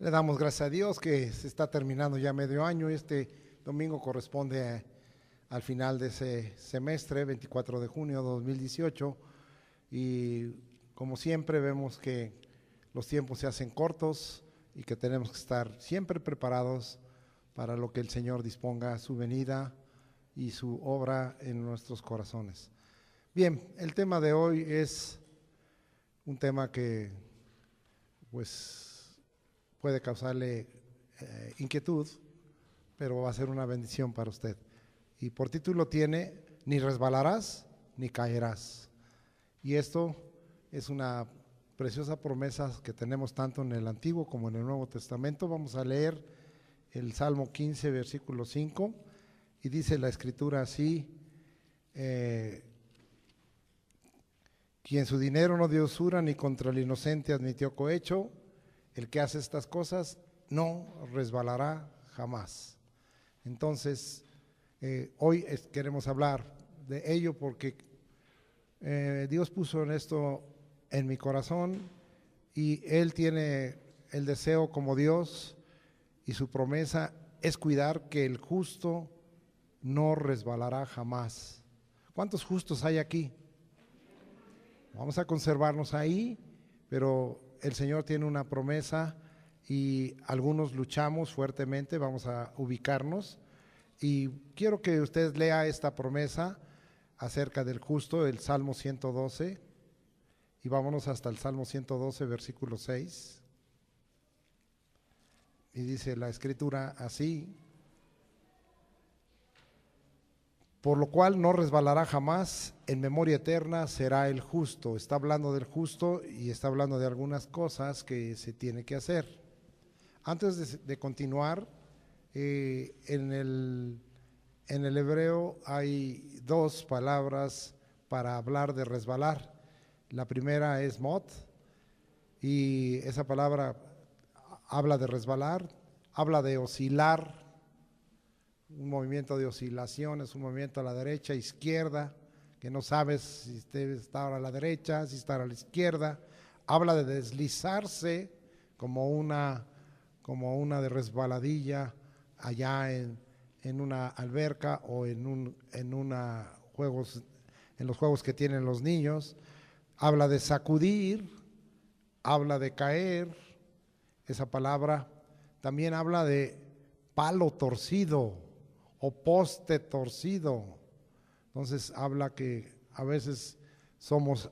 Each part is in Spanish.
Le damos gracias a Dios que se está terminando ya medio año. Este domingo corresponde al final de ese semestre, 24 de junio de 2018. Y como siempre vemos que los tiempos se hacen cortos y que tenemos que estar siempre preparados para lo que el Señor disponga, su venida y su obra en nuestros corazones. Bien, el tema de hoy es un tema que pues puede causarle inquietud, pero va a ser una bendición para usted. Y por título tiene: ni resbalarás ni caerás. Y esto es una preciosa promesa que tenemos tanto en el Antiguo como en el Nuevo Testamento. Vamos a leer el Salmo 15, versículo 5, y dice la Escritura así: quien su dinero no dio usura, ni contra el inocente admitió cohecho, el que hace estas cosas no resbalará jamás. Entonces, hoy queremos hablar de ello porque Dios puso en esto en mi corazón, y Él tiene el deseo como Dios, y su promesa es cuidar que el justo no resbalará jamás. ¿Cuántos justos hay aquí? Vamos a conservarnos ahí, pero el Señor tiene una promesa y algunos luchamos fuertemente. Vamos a ubicarnos y quiero que usted lea esta promesa acerca del justo, el Salmo 112, y vámonos hasta el Salmo 112, versículo 6. Y dice la Escritura así: por lo cual no resbalará jamás, en memoria eterna será el justo. Está hablando del justo y está hablando de algunas cosas que se tiene que hacer. Antes de continuar, en el hebreo hay dos palabras para hablar de resbalar. La primera es mot, y esa palabra habla de resbalar, habla de oscilar. Un movimiento de oscilación es un movimiento a la derecha, izquierda, que no sabes si usted está a la derecha, si está a la izquierda. Habla de deslizarse como una de resbaladilla allá en una alberca o en los juegos que tienen los niños. Habla de sacudir, habla de caer. Esa palabra también habla de palo torcido o poste torcido. Entonces habla que a veces somos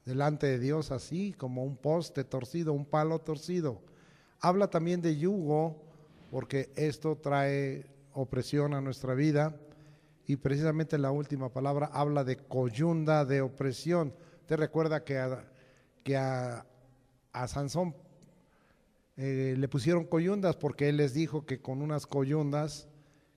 delante de Dios así, como un poste torcido, un palo torcido. Habla también de yugo, porque esto trae opresión a nuestra vida, y precisamente la última palabra habla de coyunda de opresión. Te recuerda que a Sansón le pusieron coyundas porque él les dijo que con unas coyundas,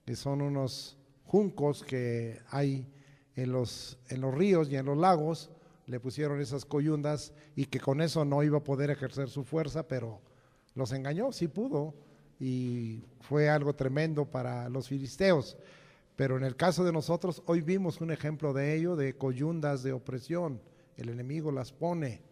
que son unos juncos que hay en los ríos y en los lagos, le pusieron esas coyundas, y que con eso no iba a poder ejercer su fuerza, pero los engañó, sí pudo, y fue algo tremendo para los filisteos. Pero en el caso de nosotros, hoy vimos un ejemplo de ello, de coyundas de opresión. El enemigo las pone,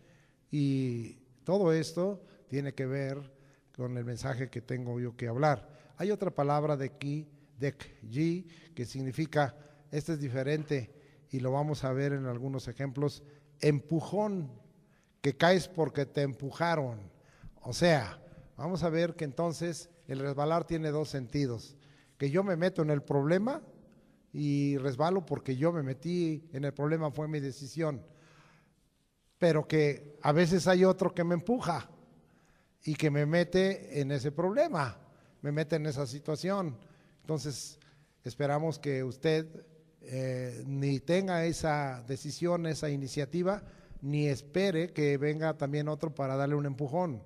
y todo esto tiene que ver con el mensaje que tengo yo que hablar. Hay otra palabra de aquí, dekji, que significa, este es diferente y lo vamos a ver en algunos ejemplos: empujón, que caes porque te empujaron. O sea, vamos a ver que entonces el resbalar tiene dos sentidos: que yo me meto en el problema y resbalo porque yo me metí en el problema, fue mi decisión, pero que a veces hay otro que me empuja y que me mete en ese problema, me mete en esa situación. Entonces esperamos que usted ni tenga esa decisión, esa iniciativa, ni espere que venga también otro para darle un empujón,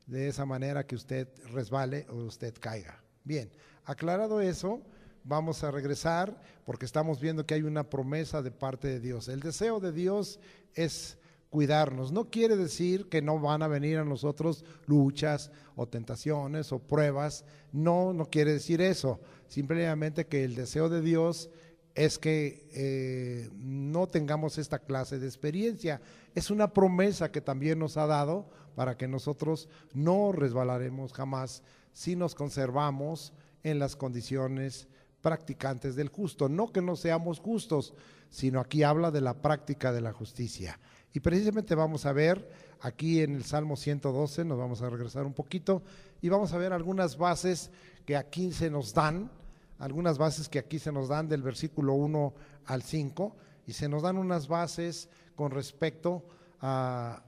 de esa manera que usted resbale o usted caiga. Bien, aclarado eso, vamos a regresar porque estamos viendo que hay una promesa de parte de Dios. El deseo de Dios es cuidarnos. No quiere decir que no van a venir a nosotros luchas o tentaciones o pruebas. No quiere decir eso. Simplemente que el deseo de Dios es que no tengamos esta clase de experiencia. Es una promesa que también nos ha dado para que nosotros no resbalaremos jamás si nos conservamos en las condiciones practicantes del justo. No que no seamos justos, sino aquí habla de la práctica de la justicia. Y precisamente vamos a ver aquí en el Salmo 112, nos vamos a regresar un poquito y vamos a ver algunas bases que aquí se nos dan, del versículo 1 al 5, y se nos dan unas bases con respecto a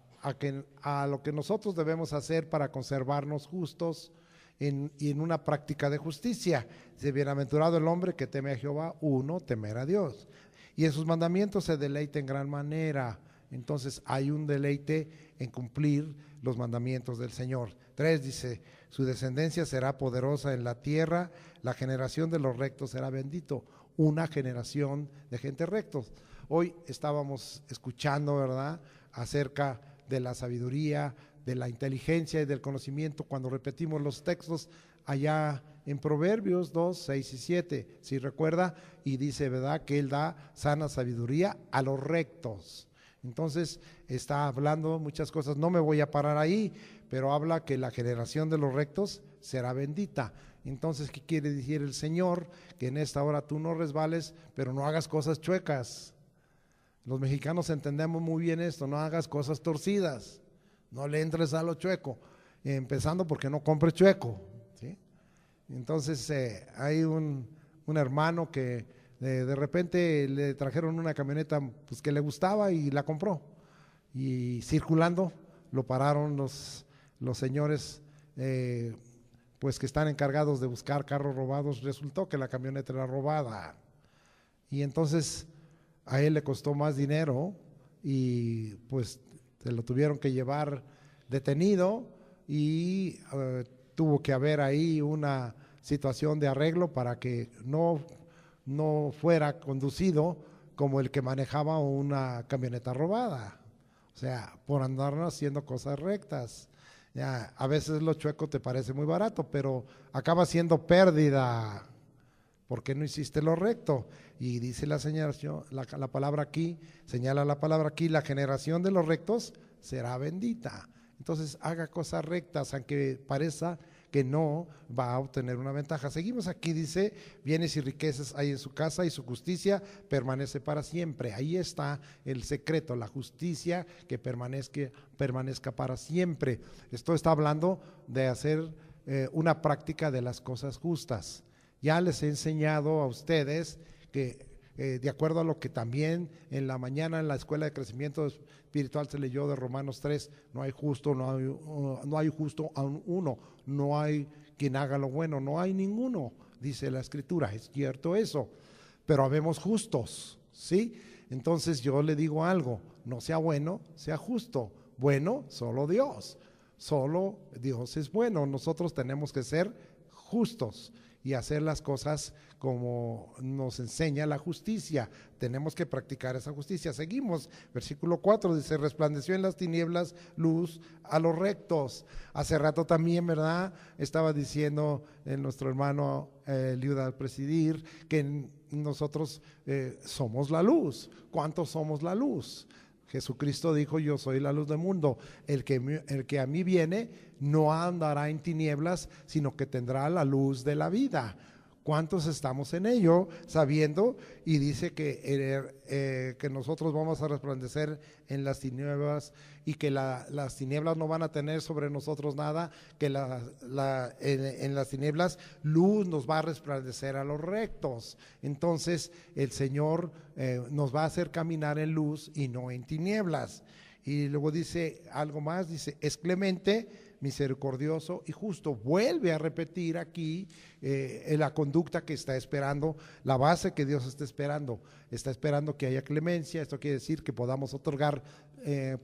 lo que nosotros debemos hacer para conservarnos justos y en una práctica de justicia. Dice: bienaventurado el hombre que teme a Jehová. 1, temer a Dios, y en sus mandamientos se deleita en gran manera. Entonces hay un deleite en cumplir los mandamientos del Señor. 3 dice: su descendencia será poderosa en la tierra, la generación de los rectos será bendito. Una generación de gente rectos. Hoy estábamos escuchando, ¿verdad?, acerca de la sabiduría, de la inteligencia y del conocimiento cuando repetimos los textos allá en Proverbios 2, 6 y 7, si recuerda, y dice, ¿verdad?, que Él da sana sabiduría a los rectos. Entonces está hablando muchas cosas, no me voy a parar ahí, pero habla que la generación de los rectos será bendita. Entonces, ¿qué quiere decir el Señor? Que en esta hora tú no resbales, pero no hagas cosas chuecas. Los mexicanos entendemos muy bien esto: no hagas cosas torcidas, no le entres a lo chueco, empezando porque no compres chueco, ¿sí? Entonces hay un hermano que de repente le trajeron una camioneta pues, que le gustaba y la compró, y circulando lo pararon los señores pues que están encargados de buscar carros robados. Resultó que la camioneta era robada, y entonces a él le costó más dinero y pues se lo tuvieron que llevar detenido, y tuvo que haber ahí una situación de arreglo para que no fuera conducido como el que manejaba una camioneta robada, o sea, por andar haciendo cosas rectas. Ya, a veces lo chueco te parece muy barato, pero acaba siendo pérdida porque no hiciste lo recto. Y dice la señalación, la palabra aquí, señala la palabra aquí: la generación de los rectos será bendita. Entonces haga cosas rectas, aunque parezca que no va a obtener una ventaja. Seguimos aquí, dice: bienes y riquezas hay en su casa, y su justicia permanece para siempre. Ahí está el secreto, la justicia que permanezca para siempre. Esto está hablando de hacer una práctica de las cosas justas. Ya les he enseñado a ustedes que de acuerdo a lo que también en la mañana en la escuela de crecimiento espiritual se leyó de Romanos 3, no hay justo, no hay justo aun uno, no hay quien haga lo bueno, no hay ninguno, dice la Escritura. Es cierto eso, pero habemos justos, ¿sí? Entonces yo le digo algo: no sea bueno, sea justo. Bueno, solo Dios es bueno. Nosotros tenemos que ser justos y hacer las cosas como nos enseña la justicia. Tenemos que practicar esa justicia. Seguimos, versículo 4 dice: resplandeció en las tinieblas luz a los rectos. Hace rato también, ¿verdad?, estaba diciendo nuestro hermano Liuda al presidir que nosotros somos la luz. ¿Cuántos somos la luz? Jesucristo dijo: yo soy la luz del mundo, el que a mí viene no andará en tinieblas, sino que tendrá la luz de la vida. ¿Cuántos estamos en ello? Sabiendo, y dice que nosotros vamos a resplandecer en las tinieblas, y que las tinieblas no van a tener sobre nosotros nada, que en las tinieblas luz nos va a resplandecer a los rectos. Entonces el Señor nos va a hacer caminar en luz y no en tinieblas. Y luego dice algo más, dice: es clemente, misericordioso y justo. Vuelve a repetir aquí la conducta que está esperando, la base que Dios está esperando que haya clemencia. Esto quiere decir que podamos otorgar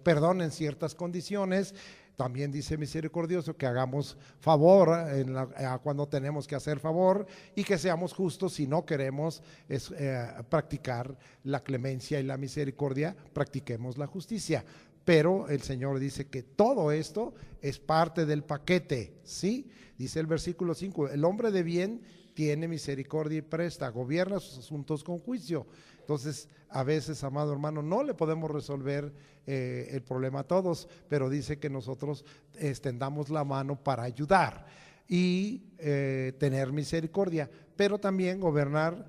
perdón en ciertas condiciones. También dice misericordioso, que hagamos favor cuando tenemos que hacer favor, y que seamos justos si no queremos practicar la clemencia y la misericordia, practiquemos la justicia. Pero el Señor dice que todo esto es parte del paquete, ¿sí? Dice el versículo 5: el hombre de bien tiene misericordia y presta, gobierna sus asuntos con juicio. Entonces, a veces, amado hermano, no le podemos resolver el problema a todos, pero dice que nosotros extendamos la mano para ayudar y tener misericordia, pero también gobernar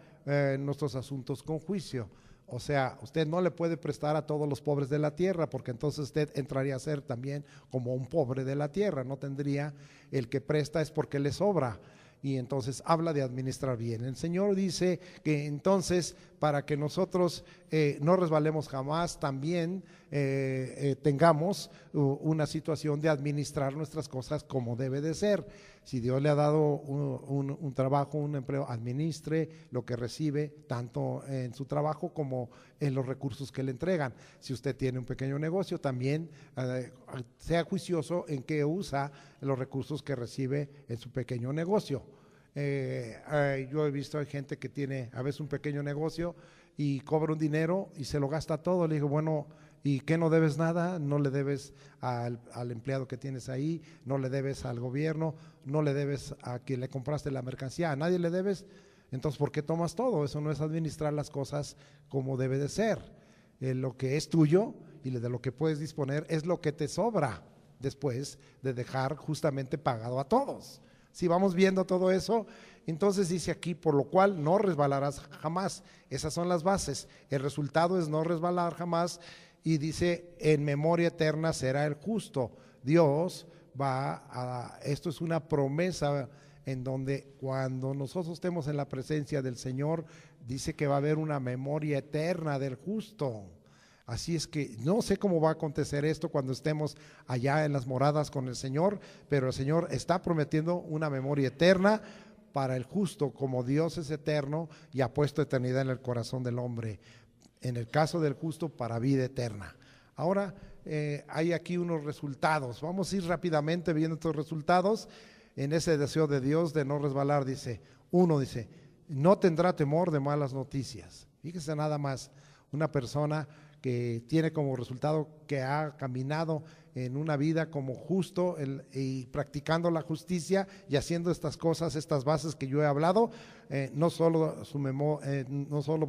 nuestros asuntos con juicio. O sea, usted no le puede prestar a todos los pobres de la tierra, porque entonces usted entraría a ser también como un pobre de la tierra. No tendría, el que presta es porque le sobra. Y entonces habla de administrar bien. El Señor dice que entonces para que nosotros no resbalemos jamás, también tengamos una situación de administrar nuestras cosas como debe de ser. Si Dios le ha dado un trabajo, un empleo, administre lo que recibe, tanto en su trabajo como en los recursos que le entregan. Si usted tiene un pequeño negocio, también sea juicioso en qué usa los recursos que recibe en su pequeño negocio. Yo he visto, hay gente que tiene a veces un pequeño negocio y cobra un dinero y se lo gasta todo. Le digo, bueno, ¿y qué no debes nada? No le debes al empleado que tienes ahí, no le debes al gobierno, no le debes a quien le compraste la mercancía, a nadie le debes. Entonces, ¿por qué tomas todo? Eso no es administrar las cosas como debe de ser. Lo que es tuyo y de lo que puedes disponer es lo que te sobra después de dejar justamente pagado a todos. Si vamos viendo todo eso, entonces dice aquí, por lo cual no resbalarás jamás. Esas son las bases. El resultado es no resbalar jamás. Y dice, en memoria eterna será el justo. Dios esto es una promesa en donde cuando nosotros estemos en la presencia del Señor, dice que va a haber una memoria eterna del justo. Así es que no sé cómo va a acontecer esto cuando estemos allá en las moradas con el Señor, pero el Señor está prometiendo una memoria eterna para el justo, como Dios es eterno y ha puesto eternidad en el corazón del hombre. En el caso del justo, para vida eterna. Ahora hay aquí unos resultados. Vamos a ir rápidamente viendo estos resultados en ese deseo de Dios de no resbalar. Dice, no tendrá temor de malas noticias. Fíjese nada más, una persona que tiene como resultado que ha caminado en una vida como justo y practicando la justicia y haciendo estas cosas, estas bases que yo he hablado, no solo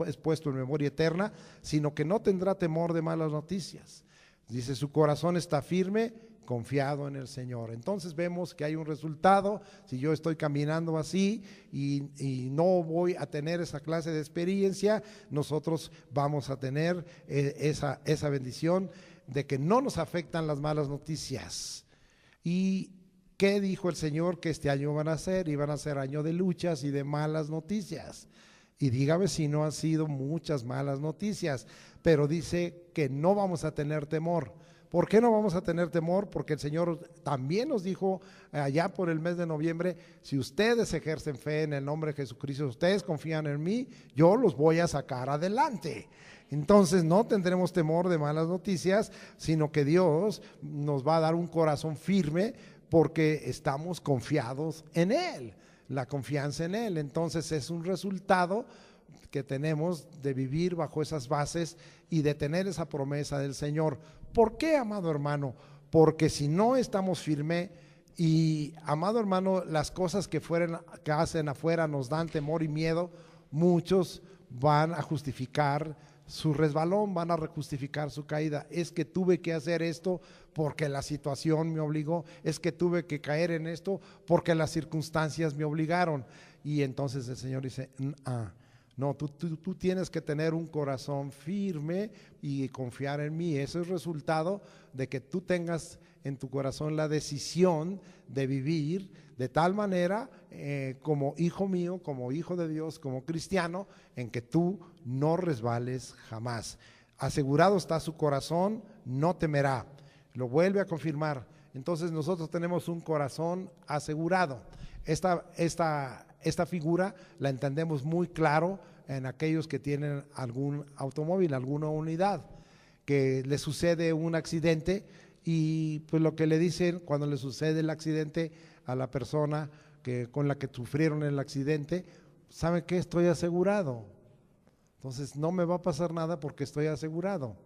es puesto en memoria eterna, sino que no tendrá temor de malas noticias. Dice, su corazón está firme, confiado en el Señor. Entonces vemos que hay un resultado. Si yo estoy caminando así y no voy a tener esa clase de experiencia, nosotros vamos a tener esa bendición de que no nos afectan las malas noticias. ¿Y qué dijo el Señor que este año van a ser? Iban a ser año de luchas y de malas noticias. Y dígame si no han sido muchas malas noticias, pero dice que no vamos a tener temor. ¿Por qué no vamos a tener temor? Porque el Señor también nos dijo allá por el mes de noviembre, si ustedes ejercen fe en el nombre de Jesucristo, ustedes confían en mí, yo los voy a sacar adelante. Entonces no tendremos temor de malas noticias, sino que Dios nos va a dar un corazón firme porque estamos confiados en Él, la confianza en Él. Entonces es un resultado que tenemos de vivir bajo esas bases y de tener esa promesa del Señor. ¿Por qué, amado hermano? Porque si no estamos firmes y, amado hermano, las cosas que hacen afuera nos dan temor y miedo, muchos van a justificar su resbalón, van a justificar su caída. Es que tuve que hacer esto porque la situación me obligó, es que tuve que caer en esto porque las circunstancias me obligaron. Y entonces el Señor dice, no, tú tienes que tener un corazón firme y confiar en mí. Ese es el resultado de que tú tengas en tu corazón la decisión de vivir de tal manera como hijo mío, como hijo de Dios, como cristiano, en que tú no resbales jamás. Asegurado está su corazón, no temerá. Lo vuelve a confirmar. Entonces nosotros tenemos un corazón asegurado. Esta figura la entendemos muy claro en aquellos que tienen algún automóvil, alguna unidad, que le sucede un accidente y pues lo que le dicen cuando le sucede el accidente a la persona con la que sufrieron el accidente, ¿saben qué? Estoy asegurado. Entonces no me va a pasar nada porque estoy asegurado.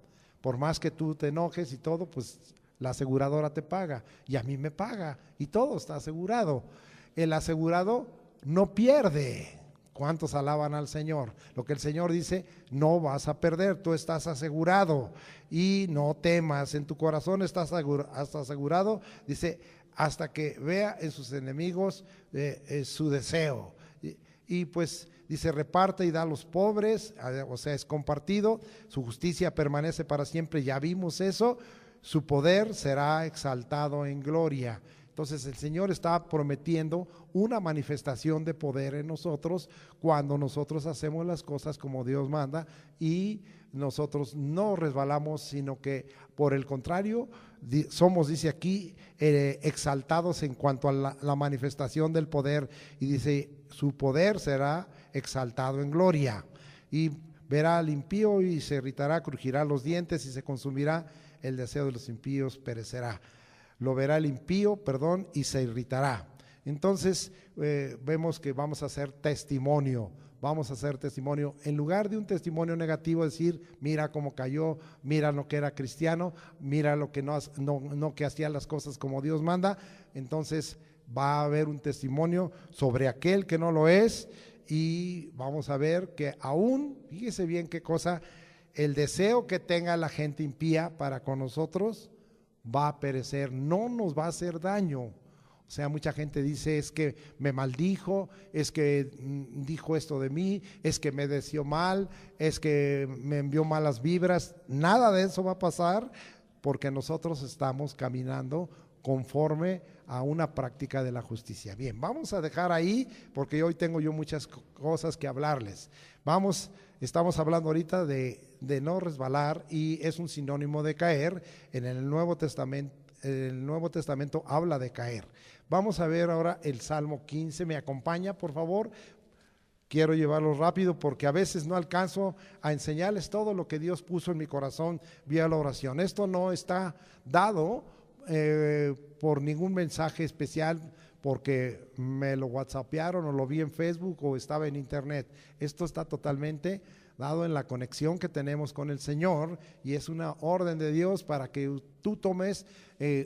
Por más que tú te enojes y todo, pues la aseguradora te paga y a mí me paga y todo está asegurado. El asegurado no pierde. ¿Cuántos alaban al Señor? Lo que el Señor dice, no vas a perder, tú estás asegurado y no temas, en tu corazón estás asegurado, dice, hasta que vea en sus enemigos su deseo. Y pues dice, reparte y da a los pobres, o sea, es compartido, su justicia permanece para siempre, ya vimos eso, su poder será exaltado en gloria. Entonces el Señor está prometiendo una manifestación de poder en nosotros cuando nosotros hacemos las cosas como Dios manda y nosotros no resbalamos, sino que por el contrario somos, dice aquí, exaltados en cuanto a la manifestación del poder, y dice, su poder será exaltado en gloria, y verá al impío y se irritará, crujirá los dientes y se consumirá, el deseo de los impíos perecerá. Lo verá el impío, y se irritará. Entonces vemos que vamos a hacer testimonio, en lugar de un testimonio negativo, decir, mira cómo cayó, mira lo que era cristiano, mira lo que no que hacía las cosas como Dios manda. Entonces va a haber un testimonio sobre aquel que no lo es, y vamos a ver que aún, fíjese bien qué cosa, el deseo que tenga la gente impía para con nosotros va a perecer, no nos va a hacer daño. O sea, mucha gente dice, es que me maldijo, es que dijo esto de mí, es que me deseó mal, es que me envió malas vibras. Nada de eso va a pasar, porque nosotros estamos caminando conforme a una práctica de la justicia. Bien, vamos a dejar ahí, porque hoy tengo yo muchas cosas que hablarles. Estamos hablando ahorita de no resbalar, y es un sinónimo de caer. En el Nuevo Testamento habla de caer. Vamos a ver ahora el Salmo 15, me acompaña por favor. Quiero llevarlo rápido porque a veces no alcanzo a enseñarles todo lo que Dios puso en mi corazón vía la oración. Esto no está dado por ningún mensaje especial, porque me lo whatsappearon o lo vi en Facebook o estaba en internet. Esto está totalmente dado en la conexión que tenemos con el Señor, y es una orden de Dios para que tú tomes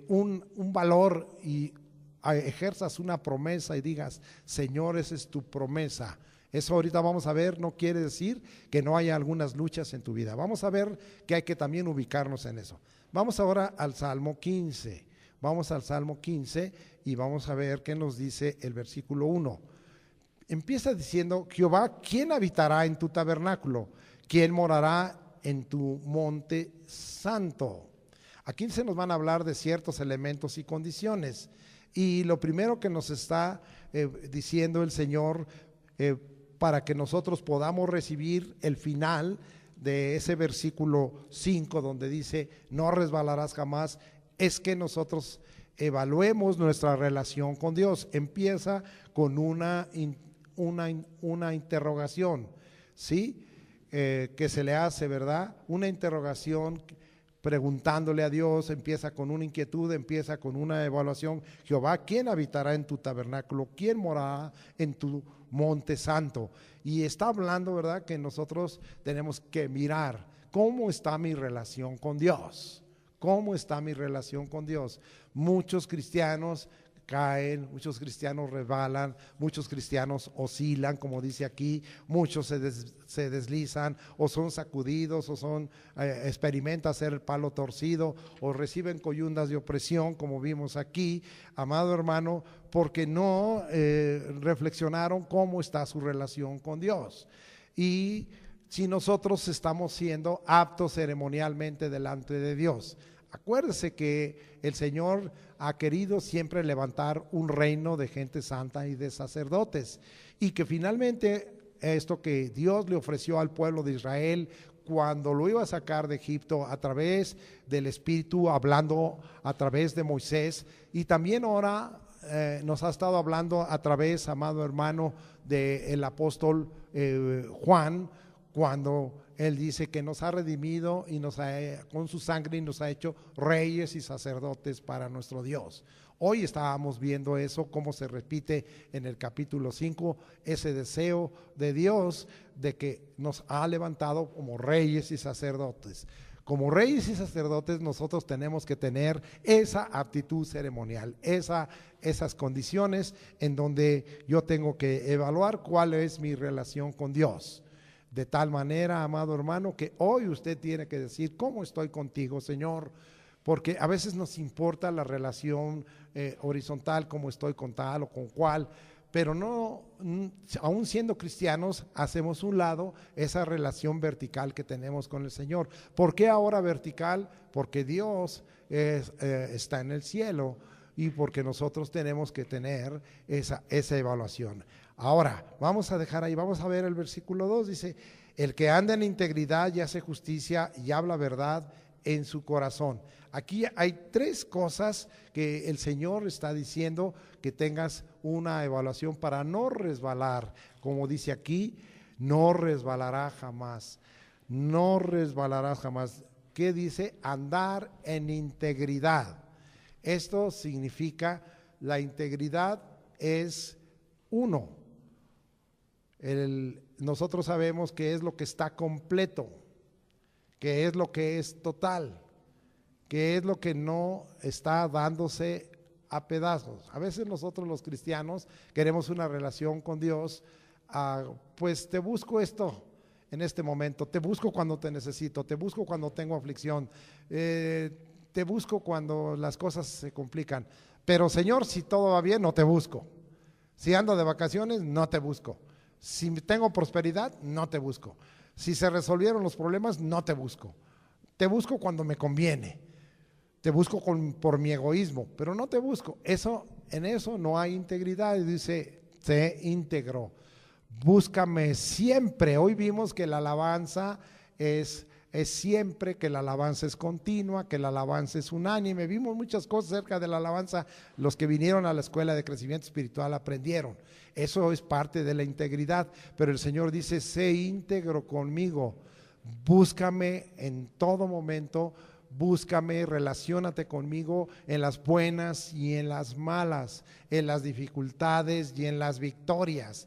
un valor y ejerzas una promesa y digas, Señor, esa es tu promesa. Eso ahorita vamos a ver, no quiere decir que no haya algunas luchas en tu vida. Vamos a ver que hay que también ubicarnos en eso. Vamos ahora al Salmo 15. Vamos al Salmo 15 y vamos a ver qué nos dice el versículo 1. Empieza diciendo, Jehová, ¿quién habitará en tu tabernáculo? ¿Quién morará en tu monte santo? Aquí se nos van a hablar de ciertos elementos y condiciones. Y lo primero que nos está diciendo el Señor, para que nosotros podamos recibir el final de ese versículo 5, donde dice, no resbalarás jamás, es que nosotros evaluemos nuestra relación con Dios. Empieza con una interrogación, ¿sí? Que se le hace, ¿verdad? Una interrogación preguntándole a Dios, empieza con una inquietud, empieza con una evaluación. Jehová, ¿quién habitará en tu tabernáculo? ¿Quién morará en tu monte santo? Y está hablando, ¿verdad?, que nosotros tenemos que mirar cómo está mi relación con Dios. ¿Cómo está mi relación con Dios? Muchos cristianos caen, muchos cristianos resbalan, muchos cristianos oscilan, como dice aquí, muchos se deslizan o son sacudidos o son experimentan ser el palo torcido o reciben coyundas de opresión, como vimos aquí, amado hermano, porque no reflexionaron cómo está su relación con Dios. Y si nosotros estamos siendo aptos ceremonialmente delante de Dios. Acuérdese que el Señor ha querido siempre levantar un reino de gente santa y de sacerdotes, y que finalmente esto que Dios le ofreció al pueblo de Israel cuando lo iba a sacar de Egipto a través del Espíritu, hablando a través de Moisés, y también ahora nos ha estado hablando a través, amado hermano, del apóstol Juan, cuando él dice que nos ha redimido y con su sangre, y nos ha hecho reyes y sacerdotes para nuestro Dios. Hoy estábamos viendo eso, cómo se repite en el capítulo 5, ese deseo de Dios de que nos ha levantado como reyes y sacerdotes. como reyes y sacerdotes nosotros tenemos que tener esa aptitud ceremonial, esas condiciones en donde yo tengo que evaluar cuál es mi relación con Dios. De tal manera, amado hermano, que hoy usted tiene que decir, ¿cómo estoy contigo, Señor? Porque a veces nos importa la relación horizontal, cómo estoy con tal o con cual, pero no, aún siendo cristianos, hacemos un lado esa relación vertical que tenemos con el Señor. ¿Por qué ahora vertical? Porque Dios está en el cielo y porque nosotros tenemos que tener esa evaluación. Ahora, vamos a dejar ahí, vamos a ver el versículo 2, dice, el que anda en integridad y hace justicia y habla verdad en su corazón. Aquí hay tres cosas que el Señor está diciendo que tengas una evaluación para no resbalar. Como dice aquí, no resbalará jamás. No resbalarás jamás. ¿Qué dice? Andar en integridad. Esto significa, la integridad es uno. Nosotros sabemos que es lo que está completo, que es lo que es total, que es lo que no está dándose a pedazos. A veces nosotros los cristianos queremos una relación con Dios, pues te busco esto en este momento, te busco cuando te necesito, te busco cuando tengo aflicción, te busco cuando las cosas se complican, pero Señor, si todo va bien, no te busco. Si ando de vacaciones, no te busco. Si tengo prosperidad, no te busco. Si se resolvieron los problemas, no te busco. Te busco cuando me conviene. Te busco por mi egoísmo, pero no te busco. En eso no hay integridad. Y dice, sé íntegro. Búscame siempre. Hoy vimos que la alabanza es siempre, que la alabanza es continua, que la alabanza es unánime. Vimos muchas cosas acerca de la alabanza. Los que vinieron a la escuela de crecimiento espiritual aprendieron. Eso es parte de la integridad. Pero el Señor dice, sé íntegro conmigo. Búscame en todo momento. Búscame, relaciónate conmigo en las buenas y en las malas, en las dificultades y en las victorias.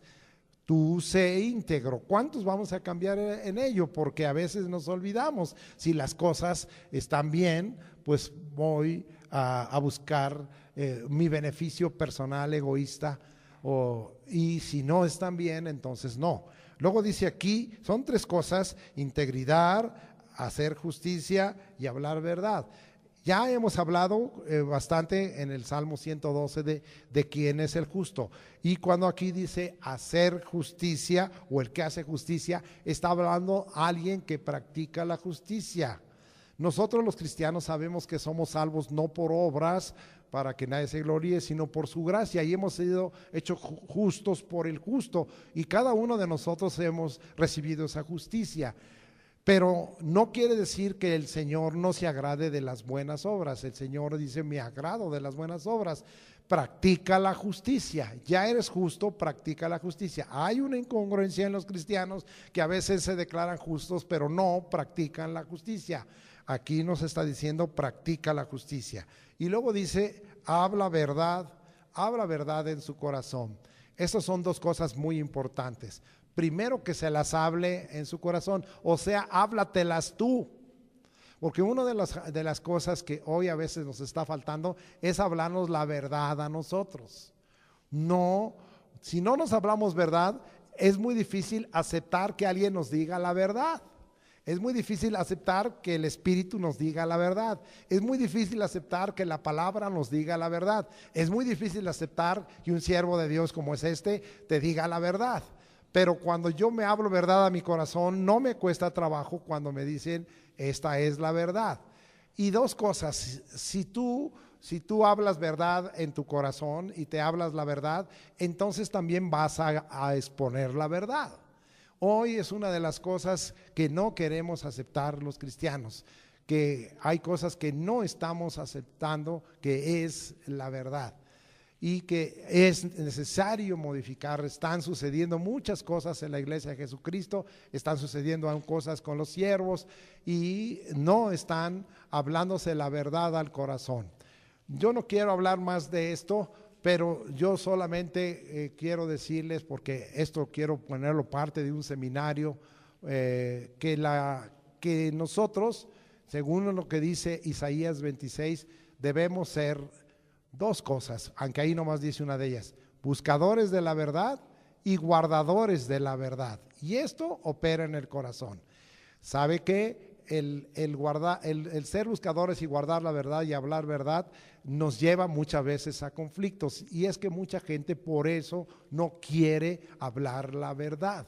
Tú sé íntegro. ¿Cuántos vamos a cambiar en ello? Porque a veces nos olvidamos. Si las cosas están bien, pues voy a buscar mi beneficio personal, egoísta, y si no están bien, entonces no. Luego dice aquí, son tres cosas: integridad, hacer justicia y hablar verdad. Ya hemos hablado bastante en el Salmo 112 de quién es el justo. Y cuando aquí dice hacer justicia o el que hace justicia, está hablando alguien que practica la justicia. Nosotros los cristianos sabemos que somos salvos no por obras para que nadie se gloríe, sino por su gracia, y hemos sido hechos justos por el justo, y cada uno de nosotros hemos recibido esa justicia. Pero no quiere decir que el Señor no se agrade de las buenas obras. El Señor dice, me agrado de las buenas obras. Practica la justicia. Ya eres justo, practica la justicia. Hay una incongruencia en los cristianos que a veces se declaran justos, pero no practican la justicia. Aquí nos está diciendo, practica la justicia. Y luego dice, habla verdad en su corazón. Estas son dos cosas muy importantes. Primero, que se las hable en su corazón, o sea, háblatelas tú. Porque una de las cosas que hoy a veces nos está faltando es hablarnos la verdad a nosotros. No, si no nos hablamos verdad, es muy difícil aceptar que alguien nos diga la verdad. Es muy difícil aceptar que el Espíritu nos diga la verdad. Es muy difícil aceptar que la palabra nos diga la verdad. Es muy difícil aceptar que un siervo de Dios como es este te diga la verdad. Pero cuando yo me hablo verdad a mi corazón, no me cuesta trabajo cuando me dicen, esta es la verdad. Y dos cosas, si tú hablas verdad en tu corazón y te hablas la verdad, entonces también vas a exponer la verdad. Hoy es una de las cosas que no queremos aceptar los cristianos, que hay cosas que no estamos aceptando, que es la verdad. Y que es necesario modificar. Están sucediendo muchas cosas en la iglesia de Jesucristo, están sucediendo aún cosas con los siervos y no están hablándose la verdad al corazón. Yo no quiero hablar más de esto, pero yo solamente quiero decirles, porque esto quiero ponerlo parte de un seminario, que nosotros según lo que dice Isaías 26, debemos ser dos cosas, aunque ahí nomás dice una de ellas: buscadores de la verdad y guardadores de la verdad. Y esto opera en el corazón. ¿Sabe qué? El ser buscadores y guardar la verdad y hablar verdad nos lleva muchas veces a conflictos, y es que mucha gente por eso no quiere hablar la verdad,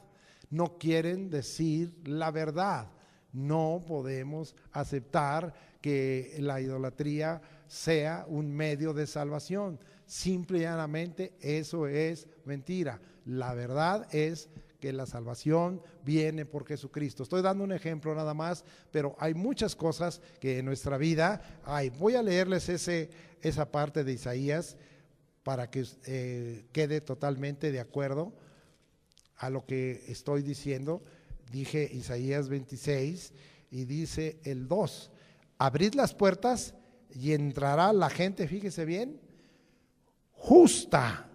no quieren decir la verdad. No podemos aceptar que la idolatría sea un medio de salvación. Simple y llanamente eso es mentira. La verdad es que la salvación viene por Jesucristo. Estoy dando un ejemplo nada más, pero hay muchas cosas que en nuestra vida hay. Voy a leerles esa parte de Isaías para que quede totalmente de acuerdo a lo que estoy diciendo. Dije Isaías 26 y dice el 2: abrid las puertas y entrará la gente, fíjese bien, justa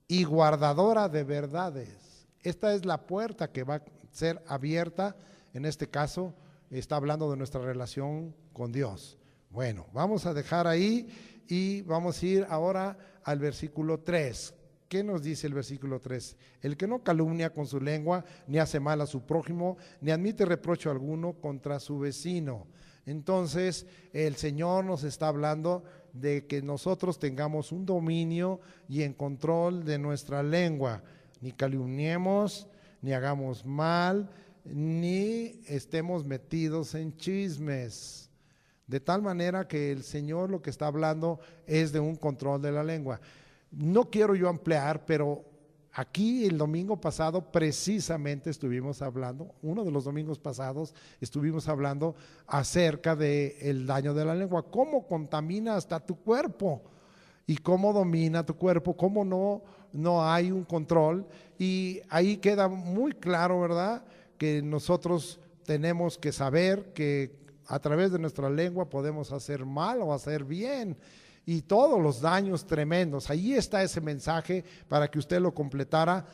y guardadora de verdades. Esta es la puerta que va a ser abierta. En este caso está hablando de nuestra relación con Dios. Bueno, vamos a dejar ahí y vamos a ir ahora al versículo 3. ¿Qué nos dice el versículo 3? El que no calumnia con su lengua, ni hace mal a su prójimo, ni admite reprocho alguno contra su vecino. Entonces el Señor nos está hablando de que nosotros tengamos un dominio y en control de nuestra lengua. Ni calumniemos, ni hagamos mal, ni estemos metidos en chismes. De tal manera que el Señor lo que está hablando es de un control de la lengua. No quiero yo ampliar, pero aquí el domingo pasado precisamente estuvimos hablando, uno de los domingos pasados estuvimos hablando acerca del daño de la lengua, cómo contamina hasta tu cuerpo y cómo domina tu cuerpo, cómo no hay un control. Y ahí queda muy claro, ¿verdad?, que nosotros tenemos que saber que a través de nuestra lengua podemos hacer mal o hacer bien, y todos los daños tremendos. Ahí está ese mensaje para que usted lo completara,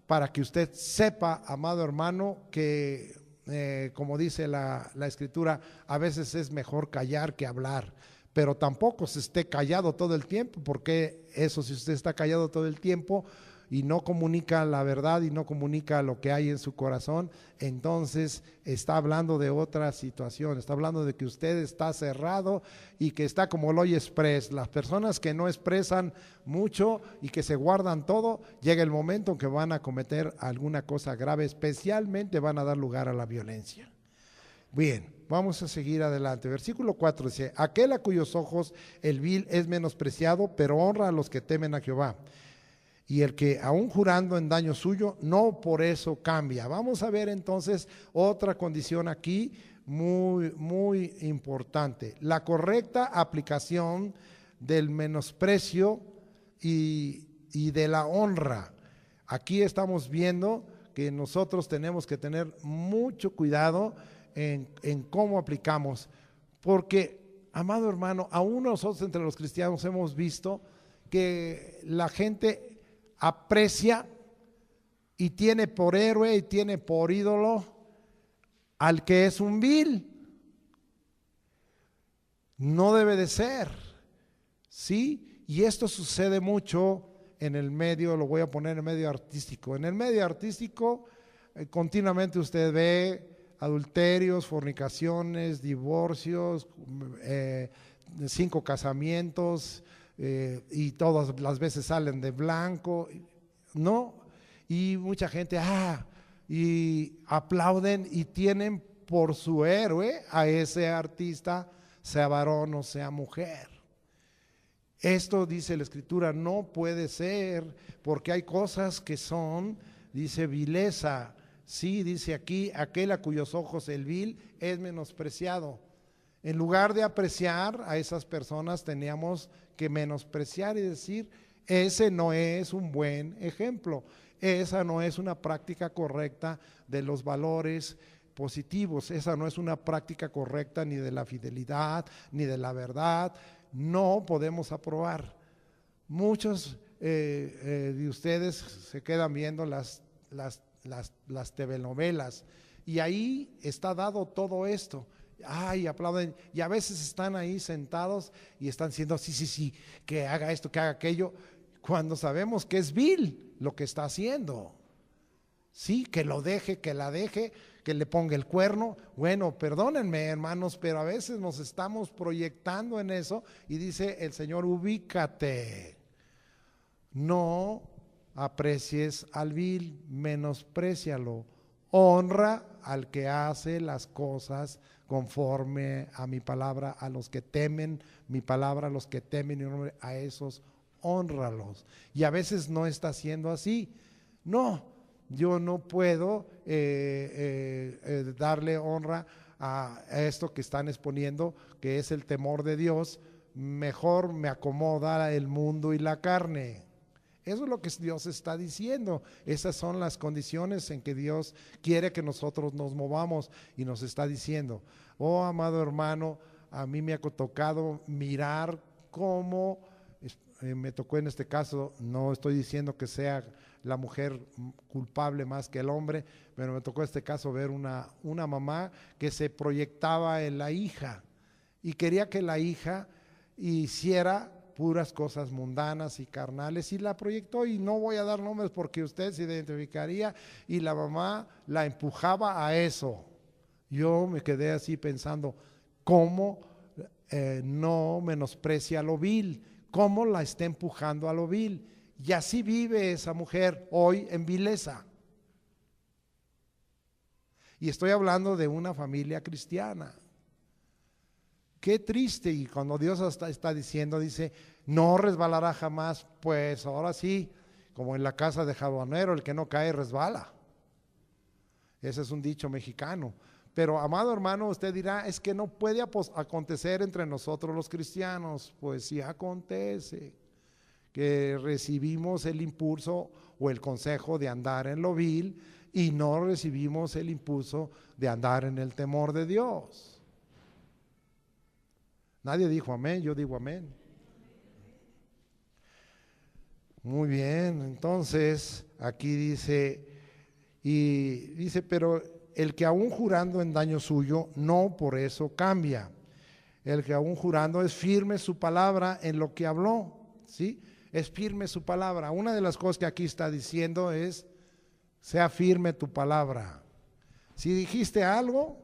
para que usted sepa, amado hermano, que como dice la Escritura, a veces es mejor callar que hablar. Pero tampoco se esté callado todo el tiempo, porque eso, si usted está callado todo el tiempo y no comunica la verdad y no comunica lo que hay en su corazón, entonces está hablando de otra situación, está hablando de que usted está cerrado y que está como el Hoy Express. Las personas que no expresan mucho y que se guardan todo, llega el momento en que van a cometer alguna cosa grave, especialmente van a dar lugar a la violencia. Bien, vamos a seguir adelante. Versículo 4 dice: aquel a cuyos ojos el vil es menospreciado, pero honra a los que temen a Jehová. Y el que aún jurando en daño suyo, no por eso cambia. Vamos a ver entonces otra condición aquí muy, muy importante: la correcta aplicación del menosprecio y de la honra. Aquí estamos viendo que nosotros tenemos que tener mucho cuidado en cómo aplicamos, porque, amado hermano, aún nosotros entre los cristianos hemos visto que la gente aprecia y tiene por héroe y tiene por ídolo al que es un vil. No debe de ser, ¿sí? Y esto sucede mucho en el medio, lo voy a poner en el medio artístico. En el medio artístico continuamente usted ve adulterios, fornicaciones, divorcios, 5 casamientos, y todas las veces salen de blanco, ¿no? Y mucha gente, y aplauden y tienen por su héroe a ese artista, sea varón o sea mujer. Esto, dice la Escritura, no puede ser, porque hay cosas que son, dice, vileza. Sí, dice aquí, aquel a cuyos ojos el vil es menospreciado. En lugar de apreciar a esas personas, teníamos que menospreciar y decir: ese no es un buen ejemplo, esa no es una práctica correcta de los valores positivos, esa no es una práctica correcta ni de la fidelidad, ni de la verdad. No podemos aprobar. Muchos de ustedes se quedan viendo las telenovelas, y ahí está dado todo esto. ay, aplauden, y a veces están ahí sentados y están diciendo, sí, sí, sí, que haga esto, que haga aquello, cuando sabemos que es vil lo que está haciendo. Sí, que lo deje, que la deje, que le ponga el cuerno. Bueno, perdónenme, hermanos, pero a veces nos estamos proyectando en eso y dice el Señor, ubícate. No aprecies al vil, menosprécialo. Honra al que hace las cosas conforme a mi palabra, a los que temen mi palabra, a los que temen mi nombre, a esos hónralos. Y a veces no está siendo así. No, yo no puedo darle honra a esto que están exponiendo, que es el temor de Dios. Mejor me acomoda el mundo y la carne. Eso es lo que Dios está diciendo. Esas son las condiciones en que Dios quiere que nosotros nos movamos y nos está diciendo, oh amado hermano, a mí me ha tocado mirar cómo, me tocó en este caso, no estoy diciendo que sea la mujer culpable más que el hombre, pero me tocó en este caso ver una mamá que se proyectaba en la hija y quería que la hija hiciera puras cosas mundanas y carnales y la proyectó, y no voy a dar nombres porque usted se identificaría, y la mamá la empujaba a eso. Yo me quedé así pensando, ¿cómo no menosprecia lo vil? ¿Cómo la está empujando a lo vil? Y así vive esa mujer hoy en vileza. Y estoy hablando de una familia cristiana. Qué triste, y cuando Dios está diciendo, dice, no resbalará jamás, pues ahora sí, como en la casa de jabonero, el que no cae resbala. Ese es un dicho mexicano. Pero amado hermano, usted dirá, es que no puede acontecer entre nosotros los cristianos. Pues sí acontece, que recibimos el impulso o el consejo de andar en lo vil y no recibimos el impulso de andar en el temor de Dios. Nadie dijo amén, yo digo amén. Muy bien, entonces aquí dice, pero el que aún jurando en daño suyo, no por eso cambia. El que aún jurando es firme su palabra en lo que habló, ¿sí? Es firme su palabra. Una de las cosas que aquí está diciendo es, sea firme tu palabra. Si dijiste algo,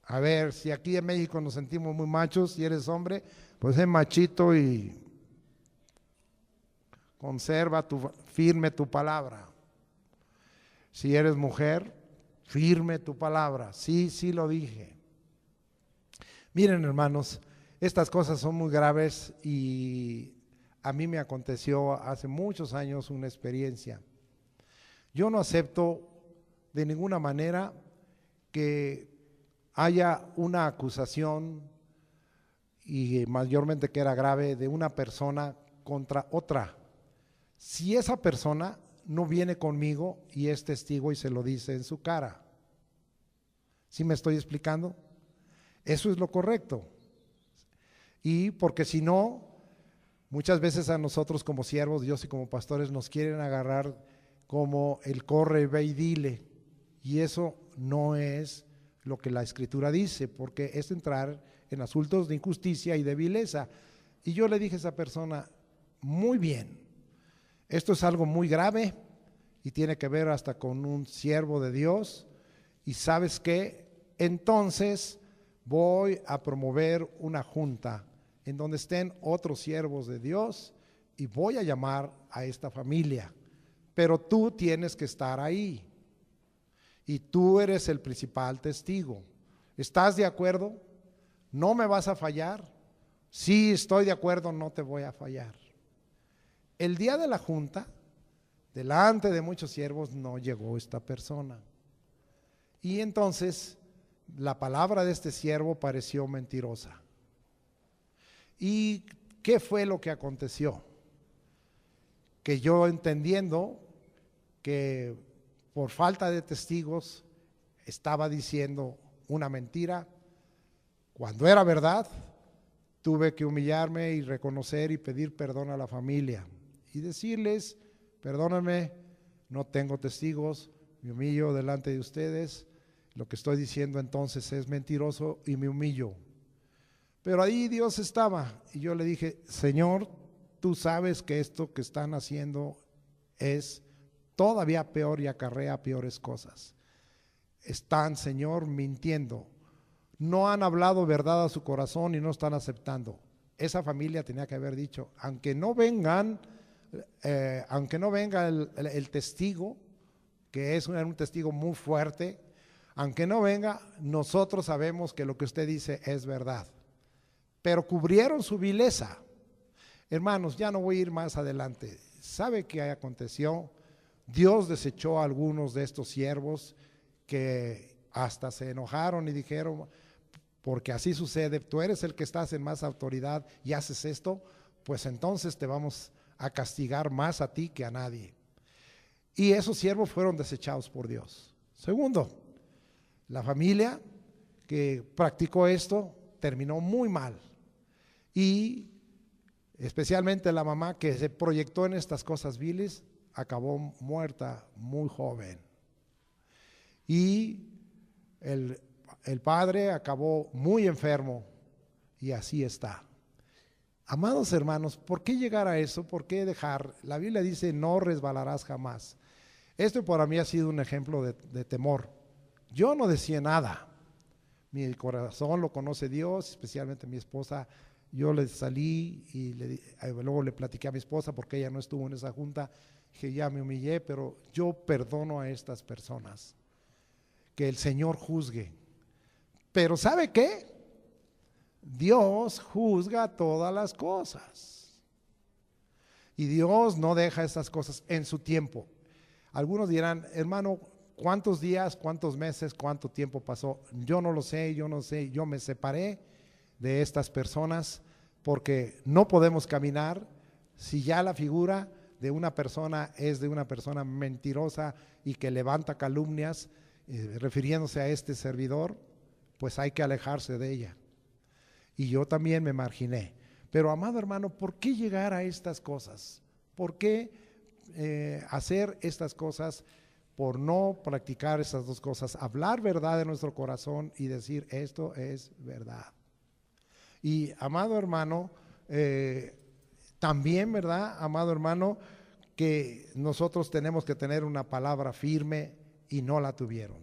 a ver, si aquí en México nos sentimos muy machos, si eres hombre, pues sé machito y conserva firme tu palabra. Si eres mujer, firme tu palabra. Sí, sí lo dije. Miren, hermanos, estas cosas son muy graves y a mí me aconteció hace muchos años una experiencia. Yo no acepto de ninguna manera que haya una acusación, y mayormente que era grave, de una persona contra otra. Si esa persona no viene conmigo y es testigo y se lo dice en su cara. ¿Sí me estoy explicando? Eso es lo correcto. Y porque si no, muchas veces a nosotros como siervos de Dios y como pastores nos quieren agarrar como el corre, ve y dile. Y eso no es lo que la Escritura dice, porque es entrar en asuntos de injusticia y de vileza. Y yo le dije a esa persona, muy bien, esto es algo muy grave y tiene que ver hasta con un siervo de Dios, y ¿sabes qué? Entonces voy a promover una junta en donde estén otros siervos de Dios y voy a llamar a esta familia, pero tú tienes que estar ahí. Y tú eres el principal testigo. ¿Estás de acuerdo? ¿No me vas a fallar? Sí, estoy de acuerdo, no te voy a fallar. El día de la junta, delante de muchos siervos, no llegó esta persona. Y entonces la palabra de este siervo pareció mentirosa. ¿Y qué fue lo que aconteció? Que yo, entendiendo que por falta de testigos estaba diciendo una mentira, cuando era verdad, tuve que humillarme y reconocer y pedir perdón a la familia y decirles, perdónenme, no tengo testigos, me humillo delante de ustedes, lo que estoy diciendo entonces es mentiroso y me humillo. Pero ahí Dios estaba y yo le dije, Señor, tú sabes que esto que están haciendo es todavía peor y acarrea peores cosas. Están, Señor, mintiendo. No han hablado verdad a su corazón y no están aceptando. Esa familia tenía que haber dicho, aunque no venga el testigo, que era un testigo muy fuerte, aunque no venga, nosotros sabemos que lo que usted dice es verdad. Pero cubrieron su vileza. Hermanos, ya no voy a ir más adelante. ¿Sabe qué aconteció? Dios desechó a algunos de estos siervos que hasta se enojaron y dijeron, porque así sucede, tú eres el que estás en más autoridad y haces esto, pues entonces te vamos a castigar más a ti que a nadie. Y esos siervos fueron desechados por Dios. Segundo, la familia que practicó esto terminó muy mal. Y especialmente la mamá que se proyectó en estas cosas viles, acabó muerta muy joven. Y el padre acabó muy enfermo y así está. Amados hermanos, ¿por qué llegar a eso? ¿Por qué dejar? La Biblia dice, no resbalarás jamás. Esto para mí ha sido un ejemplo de temor. Yo no decía nada. Mi corazón lo conoce Dios, especialmente mi esposa. Yo le salí y luego le platiqué a mi esposa porque ella no estuvo en esa junta. Dije, ya me humillé, pero yo perdono a estas personas. Que el Señor juzgue. Pero ¿sabe qué? Dios juzga todas las cosas. Y Dios no deja esas cosas en su tiempo. Algunos dirán, hermano, ¿cuántos días, cuántos meses, cuánto tiempo pasó? Yo no lo sé, yo no sé. Yo me separé de estas personas porque no podemos caminar si ya la figura de una persona es de una persona mentirosa y que levanta calumnias refiriéndose a este servidor, pues hay que alejarse de ella. Y yo también me marginé. Pero amado hermano, ¿por qué llegar a estas cosas? ¿Por qué hacer estas cosas? Por no practicar esas dos cosas, hablar verdad en nuestro corazón y decir esto es verdad. Y amado hermano, también, ¿verdad? Amado hermano, que nosotros tenemos que tener una palabra firme y no la tuvieron.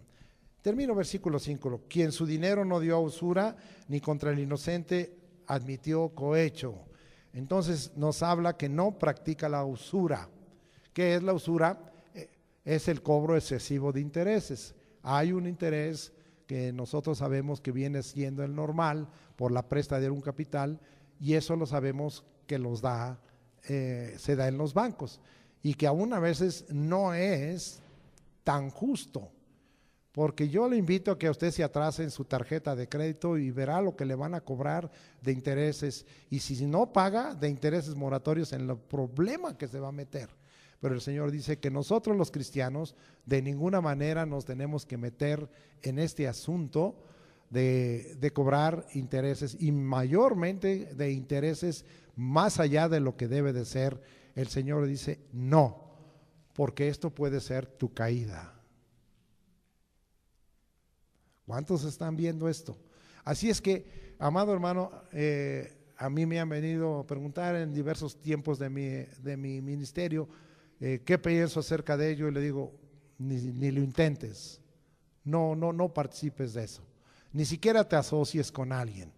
Termino versículo 5. Quien su dinero no dio a usura, ni contra el inocente admitió cohecho. Entonces nos habla que no practica la usura. ¿Qué es la usura? Es el cobro excesivo de intereses. Hay un interés que nosotros sabemos que viene siendo el normal por la presta de un capital, y eso lo sabemos que los da, se da en los bancos, y que aún a veces no es tan justo, porque yo le invito a que usted se atrase en su tarjeta de crédito y verá lo que le van a cobrar de intereses, y si no paga, de intereses moratorios en el problema que se va a meter. Pero el Señor dice que nosotros los cristianos de ninguna manera nos tenemos que meter en este asunto de cobrar intereses, y mayormente de intereses más allá de lo que debe de ser. El Señor dice no, porque esto puede ser tu caída. ¿Cuántos están viendo esto? Así es que, amado hermano, a mí me han venido a preguntar en diversos tiempos de mi ministerio, ¿qué pienso acerca de ello? Y le digo, ni lo intentes, no participes de eso, ni siquiera te asocies con alguien,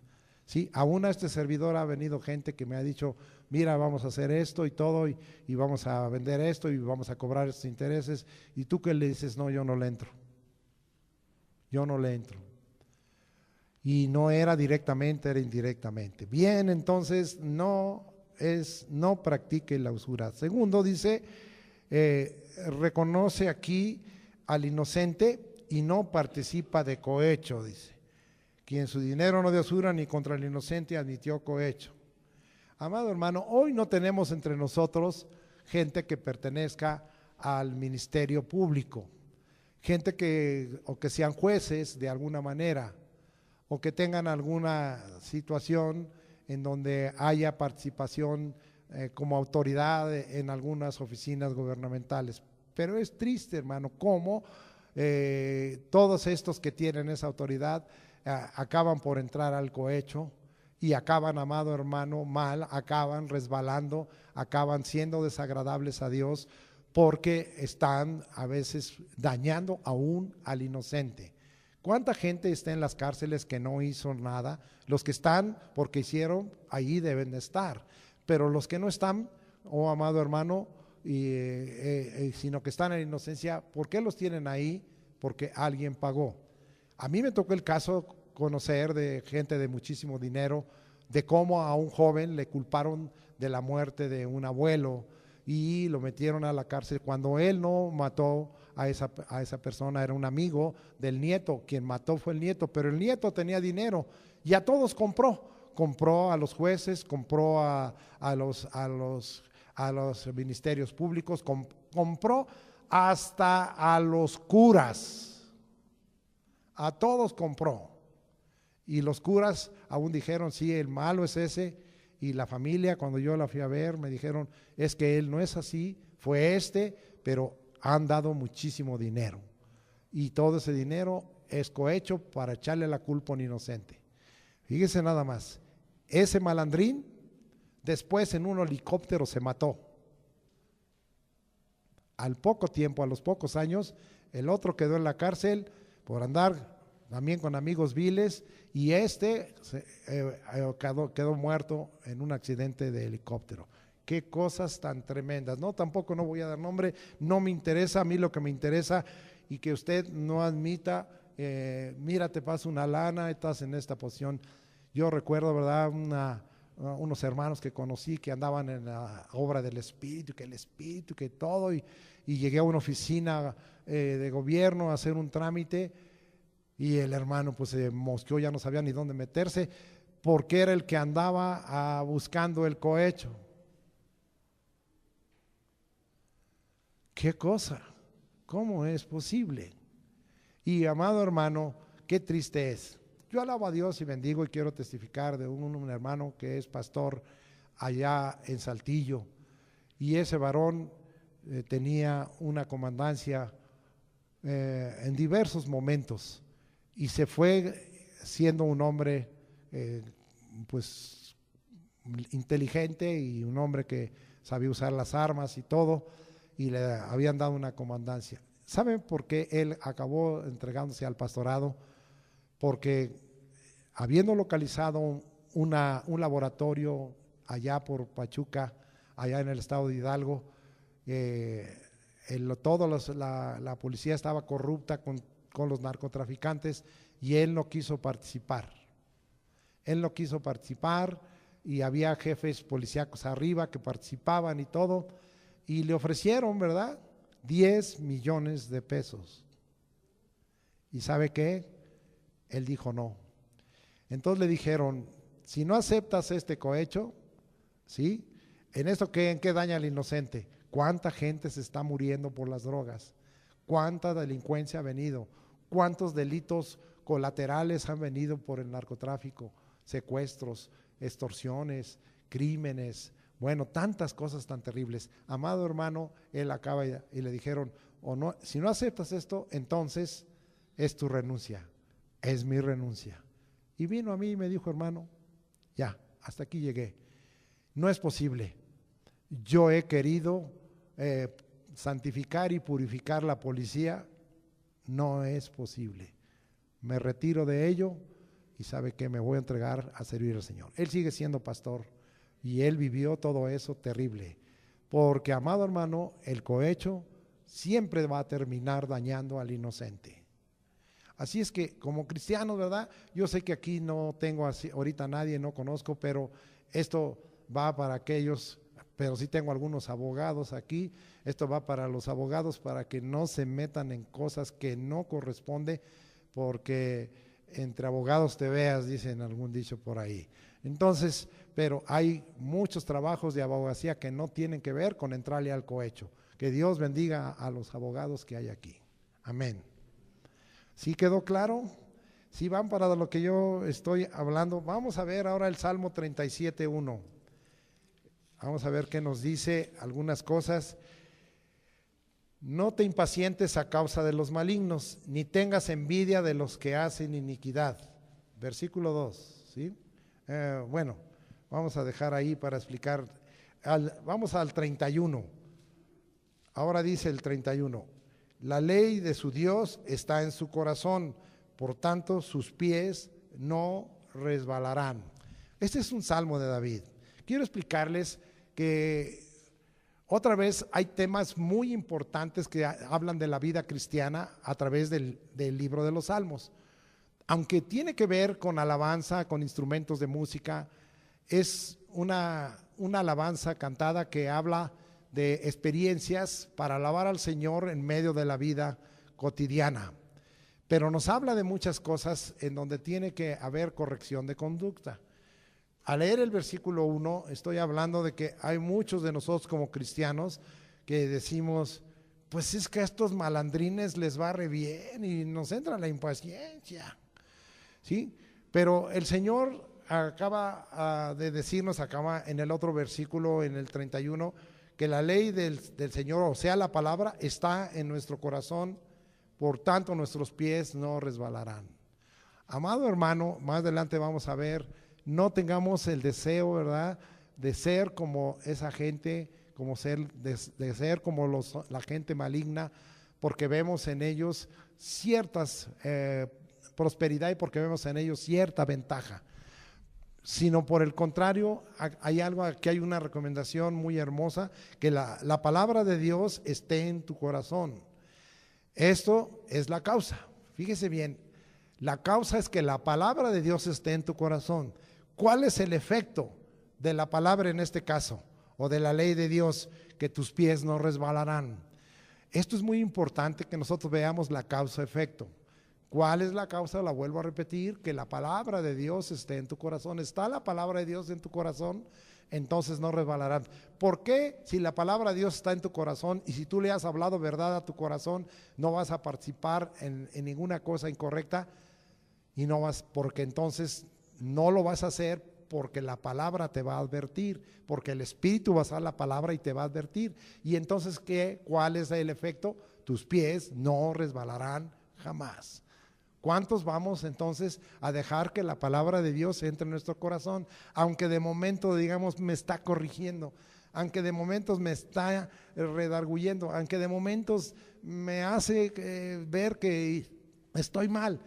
¿sí? Aún a este servidor ha venido gente que me ha dicho, mira, vamos a hacer esto y todo, y vamos a vender esto y vamos a cobrar estos intereses, y tú que le dices, no, yo no le entro. Y no era directamente, era indirectamente. Bien, entonces no practique la usura. Segundo, dice, reconoce aquí al inocente y no participa de cohecho, dice. Quien su dinero no dio usura ni contra el inocente admitió cohecho. Amado hermano, hoy no tenemos entre nosotros gente que pertenezca al ministerio público, gente que sean jueces de alguna manera, o que tengan alguna situación en donde haya participación como autoridad en algunas oficinas gubernamentales. Pero es triste, hermano, cómo todos estos que tienen esa autoridad acaban por entrar al cohecho y acaban, amado hermano, mal, acaban resbalando, acaban siendo desagradables a Dios porque están a veces dañando aún al inocente. ¿Cuánta gente está en las cárceles que no hizo nada? Los que están porque hicieron, ahí deben de estar, pero los que no están, oh amado hermano, sino que están en inocencia, ¿por qué los tienen ahí? Porque alguien pagó. A mí me tocó el caso conocer de gente de muchísimo dinero, de cómo a un joven le culparon de la muerte de un abuelo y lo metieron a la cárcel cuando él no mató a esa persona, era un amigo del nieto, quien mató fue el nieto, pero el nieto tenía dinero y a todos compró a los jueces, compró a los ministerios públicos, compró hasta a los curas, a todos compró. Y los curas aún dijeron, sí, el malo es ese, y la familia, cuando yo la fui a ver, me dijeron, es que él no es así, fue pero han dado muchísimo dinero. Y todo ese dinero es cohecho para echarle la culpa a un inocente. Fíjese nada más, ese malandrín después en un helicóptero se mató. Al poco tiempo, a los pocos años, el otro quedó en la cárcel por andar también con amigos viles y quedó muerto en un accidente de helicóptero. Qué cosas tan tremendas, ¿no? Tampoco no voy a dar nombre, no me interesa, a mí lo que me interesa y que usted no admita, mira, te pasa una lana, estás en esta posición. Yo recuerdo, ¿verdad?, unos hermanos que conocí que andaban en la obra del Espíritu, que todo, y llegué a una oficina de gobierno a hacer un trámite y el hermano pues se mosqueó, ya no sabía ni dónde meterse porque era el que andaba buscando el cohecho. ¿Qué cosa? ¿Cómo es posible? Y amado hermano, qué triste es. Yo alabo a Dios y bendigo y quiero testificar de un hermano que es pastor allá en Saltillo y ese varón tenía una comandancia en diversos momentos y se fue siendo un hombre pues inteligente y un hombre que sabía usar las armas y todo y le habían dado una comandancia. ¿Saben por qué él acabó entregándose al pastorado? Porque habiendo localizado un laboratorio allá por Pachuca, allá en el estado de Hidalgo, la policía estaba corrupta con los narcotraficantes y él no quiso participar. Él no quiso participar y había jefes policíacos arriba que participaban y todo, y le ofrecieron, ¿verdad?, 10 millones de pesos. ¿Y sabe qué? Él dijo no. Entonces le dijeron, si no aceptas este cohecho, ¿sí? ¿En qué daña al inocente? ¿Cuánta gente se está muriendo por las drogas? ¿Cuánta delincuencia ha venido? ¿Cuántos delitos colaterales han venido por el narcotráfico? Secuestros, extorsiones, crímenes, bueno, tantas cosas tan terribles. Amado hermano, él acaba y le dijeron, o no, si no aceptas esto, entonces es tu renuncia, es mi renuncia. Y vino a mí y me dijo, hermano, ya, hasta aquí llegué. No es posible. Yo he querido santificar y purificar la policía, no es posible. Me retiro de ello y sabe que me voy a entregar a servir al Señor. Él sigue siendo pastor y él vivió todo eso terrible, porque amado hermano, el cohecho siempre va a terminar dañando al inocente. Así es que como cristianos, ¿verdad? Yo sé que aquí no tengo así, ahorita nadie, no conozco, pero esto va para aquellos, pero sí tengo algunos abogados aquí, esto va para los abogados para que no se metan en cosas que no corresponde, porque entre abogados te veas, dicen algún dicho por ahí. Entonces, pero hay muchos trabajos de abogacía que no tienen que ver con entrarle al cohecho. Que Dios bendiga a los abogados que hay aquí. Amén. ¿Sí quedó claro? ¿Sí van para lo que yo estoy hablando? Vamos a ver ahora el Salmo 37:1. Vamos a ver qué nos dice algunas cosas. No te impacientes a causa de los malignos, ni tengas envidia de los que hacen iniquidad. Versículo 2, ¿sí? Bueno, vamos a dejar ahí para explicar. Vamos al 31. Ahora dice el 31. La ley de su Dios está en su corazón, por tanto sus pies no resbalarán. Este es un salmo de David. Quiero explicarles que otra vez hay temas muy importantes que hablan de la vida cristiana a través del libro de los Salmos. Aunque tiene que ver con alabanza, con instrumentos de música, es una alabanza cantada que habla de experiencias para alabar al Señor en medio de la vida cotidiana. Pero nos habla de muchas cosas en donde tiene que haber corrección de conducta. Al leer el versículo 1, estoy hablando de que hay muchos de nosotros como cristianos que decimos, pues es que a estos malandrines les va re bien y nos entra la impaciencia, ¿sí? Pero el Señor acaba de decirnos, acaba en el otro versículo, en el 31, que la ley del Señor, o sea, la palabra, está en nuestro corazón, por tanto nuestros pies no resbalarán. Amado hermano, más adelante vamos a ver, no tengamos el deseo, ¿verdad?, de ser como esa gente, como de ser como la gente maligna, porque vemos en ellos ciertas prosperidad y porque vemos en ellos cierta ventaja. Sino por el contrario, hay algo, aquí hay una recomendación muy hermosa, que la palabra de Dios esté en tu corazón. Esto es la causa. Fíjese bien, la causa es que la palabra de Dios esté en tu corazón. ¿Cuál es el efecto de la palabra en este caso? O de la ley de Dios, que tus pies no resbalarán. Esto es muy importante que nosotros veamos la causa-efecto. ¿Cuál es la causa? La vuelvo a repetir, que la palabra de Dios esté en tu corazón. ¿Está la palabra de Dios en tu corazón? Entonces no resbalarán. ¿Por qué? Si la palabra de Dios está en tu corazón y si tú le has hablado verdad a tu corazón, no vas a participar en ninguna cosa incorrecta y no vas, porque entonces no lo vas a hacer, porque la palabra te va a advertir, porque el Espíritu va a usar la palabra y te va a advertir. Y entonces, ¿cuál es el efecto? Tus pies no resbalarán jamás. ¿Cuántos vamos entonces a dejar que la palabra de Dios entre en nuestro corazón? Aunque de momento, digamos, me está corrigiendo, aunque de momentos me está redarguyendo, aunque de momentos me hace ver que estoy mal,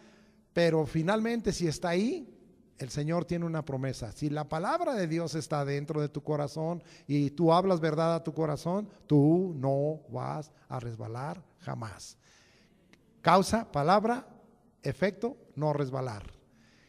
pero finalmente si está ahí, el Señor tiene una promesa. Si la palabra de Dios está dentro de tu corazón y tú hablas verdad a tu corazón, tú no vas a resbalar jamás. Causa, palabra, efecto, no resbalar.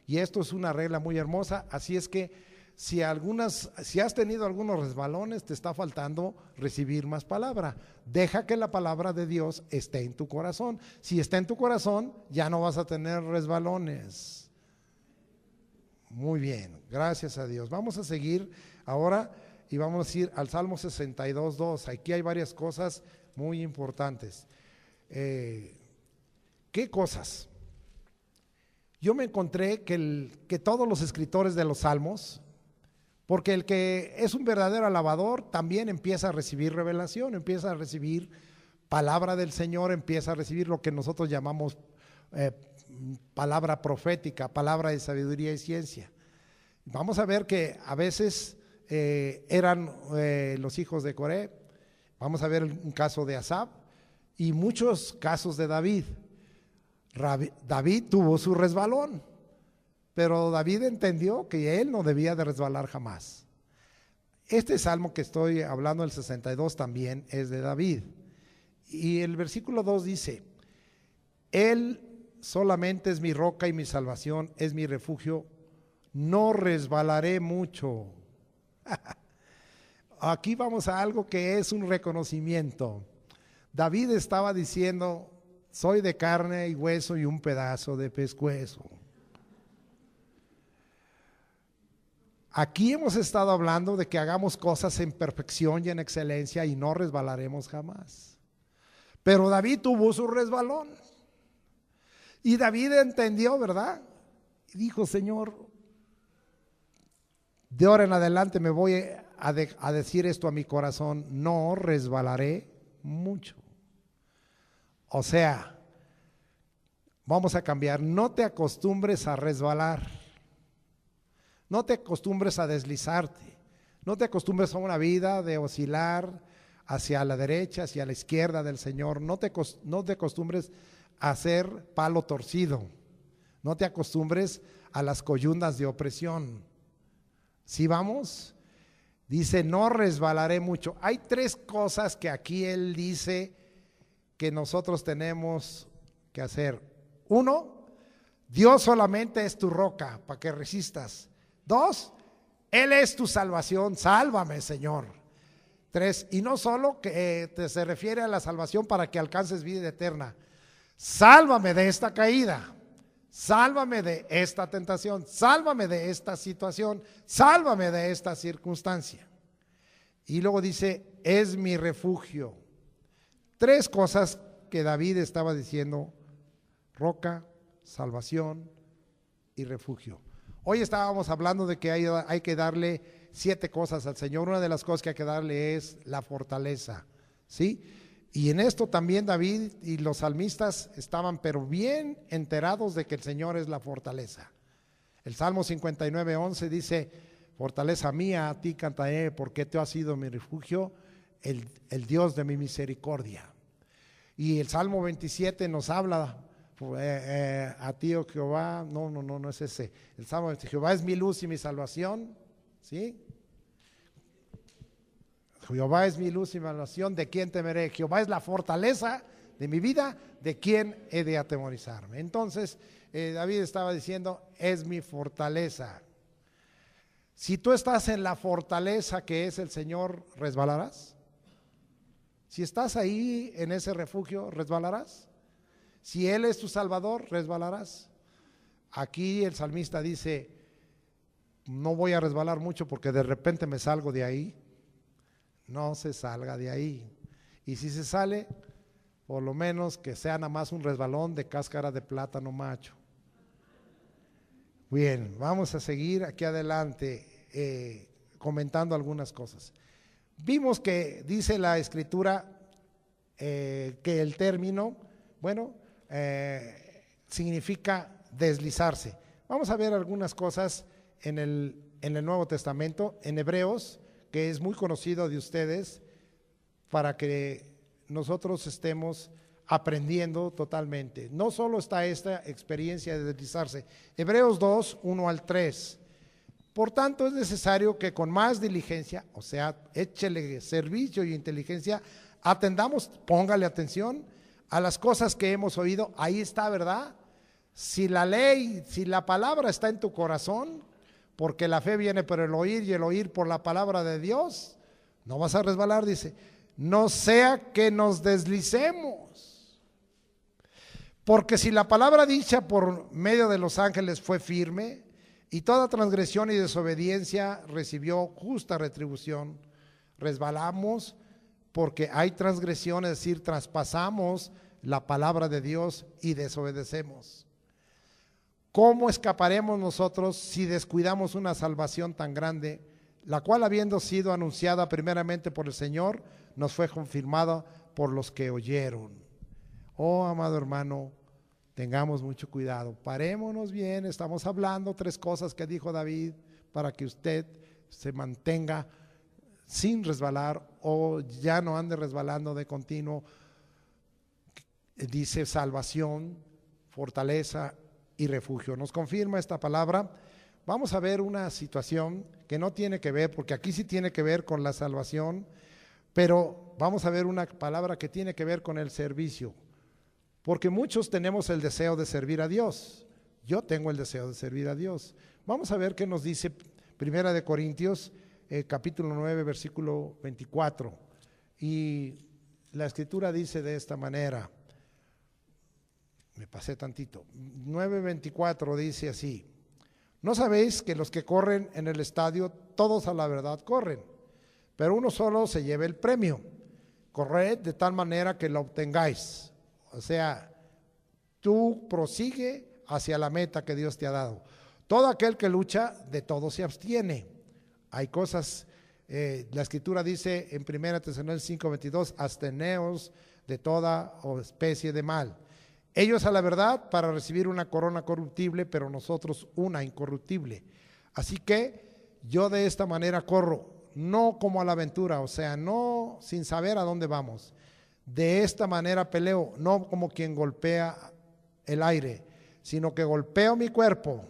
Y esto es una regla muy hermosa, así es que si has tenido algunos resbalones, te está faltando recibir más palabra. Deja que la palabra de Dios esté en tu corazón. Si está en tu corazón, ya no vas a tener resbalones. Muy bien, gracias a Dios. Vamos a seguir ahora y vamos a ir al Salmo 62:2. Aquí hay varias cosas muy importantes. ¿Qué cosas? Yo me encontré que todos los escritores de los Salmos, porque el que es un verdadero alabador también empieza a recibir revelación, empieza a recibir palabra del Señor, empieza a recibir lo que nosotros llamamos palabra profética, palabra de sabiduría y ciencia. Vamos a ver que a veces eran los hijos de Coré. Vamos a ver un caso de Asaf y muchos casos de David. David tuvo su resbalón, pero David entendió que él no debía de resbalar jamás. Este salmo que estoy hablando, el 62, también es de David. Y el versículo 2 dice: Él solamente es mi roca y mi salvación, es mi refugio, no resbalaré mucho. Aquí vamos a algo que es un reconocimiento. David estaba diciendo: soy de carne y hueso y un pedazo de pescuezo. Aquí hemos estado hablando de que hagamos cosas en perfección y en excelencia y no resbalaremos jamás. Pero David tuvo su resbalón. Y David entendió, ¿verdad? Y dijo: Señor, de ahora en adelante me voy a decir esto a mi corazón: no resbalaré mucho. O sea, vamos a cambiar, no te acostumbres a resbalar, no te acostumbres a deslizarte, no te acostumbres a una vida de oscilar hacia la derecha, hacia la izquierda del Señor, no te acostumbres a ser palo torcido, no te acostumbres a las coyundas de opresión. ¿Sí vamos? Dice, no resbalaré mucho. Hay tres cosas que aquí él dice que nosotros tenemos que hacer. Uno, Dios solamente es tu roca para que resistas. Dos, Él es tu salvación, sálvame, Señor. Tres, y no solo que se refiere a la salvación para que alcances vida eterna. Sálvame de esta caída, sálvame de esta tentación, sálvame de esta situación, sálvame de esta circunstancia. Y luego dice, es mi refugio. Tres cosas que David estaba diciendo: roca, salvación y refugio. Hoy estábamos hablando de que hay que darle 7 cosas al Señor. Una de las cosas que hay que darle es la fortaleza, ¿sí? Y en esto también David y los salmistas estaban pero bien enterados de que el Señor es la fortaleza. El Salmo 59:11 dice, fortaleza mía, a ti cantaré, porque tú has sido mi refugio, el Dios de mi misericordia. Y el Salmo 27 nos habla, a ti, oh Jehová, no es ese. El Salmo 27, Jehová es mi luz y mi salvación, ¿sí? Jehová es mi luz y mi salvación, ¿de quién temeré? Jehová es la fortaleza de mi vida, ¿de quién he de atemorizarme? Entonces, David estaba diciendo, es mi fortaleza. Si tú estás en la fortaleza que es el Señor, ¿resbalarás? Si estás ahí en ese refugio, ¿resbalarás? Si Él es tu Salvador, ¿resbalarás? Aquí el salmista dice, no voy a resbalar mucho porque de repente me salgo de ahí. No se salga de ahí. Y si se sale, por lo menos que sea nada más un resbalón de cáscara de plátano macho. Bien, vamos a seguir aquí adelante comentando algunas cosas. Vimos que dice la Escritura que el término, significa deslizarse. Vamos a ver algunas cosas en el Nuevo Testamento, en Hebreos, que es muy conocido de ustedes, para que nosotros estemos aprendiendo totalmente. No solo está esta experiencia de deslizarse. Hebreos 2, 1 al 3. Por tanto, es necesario que con más diligencia, o sea, échele servicio y inteligencia, atendamos, póngale atención a las cosas que hemos oído. Ahí está, ¿verdad? Si la ley, si la palabra está en tu corazón, porque la fe viene por el oír y el oír por la palabra de Dios, no vas a resbalar, dice, no sea que nos deslicemos. Porque si la palabra dicha por medio de los ángeles fue firme, y toda transgresión y desobediencia recibió justa retribución, resbalamos porque hay transgresión, es decir, traspasamos la palabra de Dios y desobedecemos. ¿Cómo escaparemos nosotros si descuidamos una salvación tan grande, la cual, habiendo sido anunciada primeramente por el Señor, nos fue confirmada por los que oyeron? Oh, amado hermano, tengamos mucho cuidado, parémonos bien. Estamos hablando 3 cosas que dijo David para que usted se mantenga sin resbalar o ya no ande resbalando de continuo. Dice salvación, fortaleza y refugio. Nos confirma esta palabra. Vamos a ver una situación que no tiene que ver, porque aquí sí tiene que ver con la salvación, pero vamos a ver una palabra que tiene que ver con el servicio. Porque muchos tenemos el deseo de servir a Dios. Yo tengo el deseo de servir a Dios. Vamos a ver qué nos dice Primera de Corintios, capítulo 9, versículo 24. Y la Escritura dice de esta manera, me pasé tantito, 9:24 dice así: ¿no sabéis que los que corren en el estadio, todos a la verdad corren, pero uno solo se lleva el premio? Corred de tal manera que lo obtengáis. O sea, tú prosigue hacia la meta que Dios te ha dado. Todo aquel que lucha, de todo se abstiene. Hay cosas, la Escritura dice en 1 Tesalonicenses 5:22, absteneos de toda especie de mal. Ellos a la verdad para recibir una corona corruptible, pero nosotros una incorruptible. Así que yo de esta manera corro, no como a la aventura, o sea, no sin saber a dónde vamos. De esta manera peleo, no como quien golpea el aire, sino que golpeo mi cuerpo.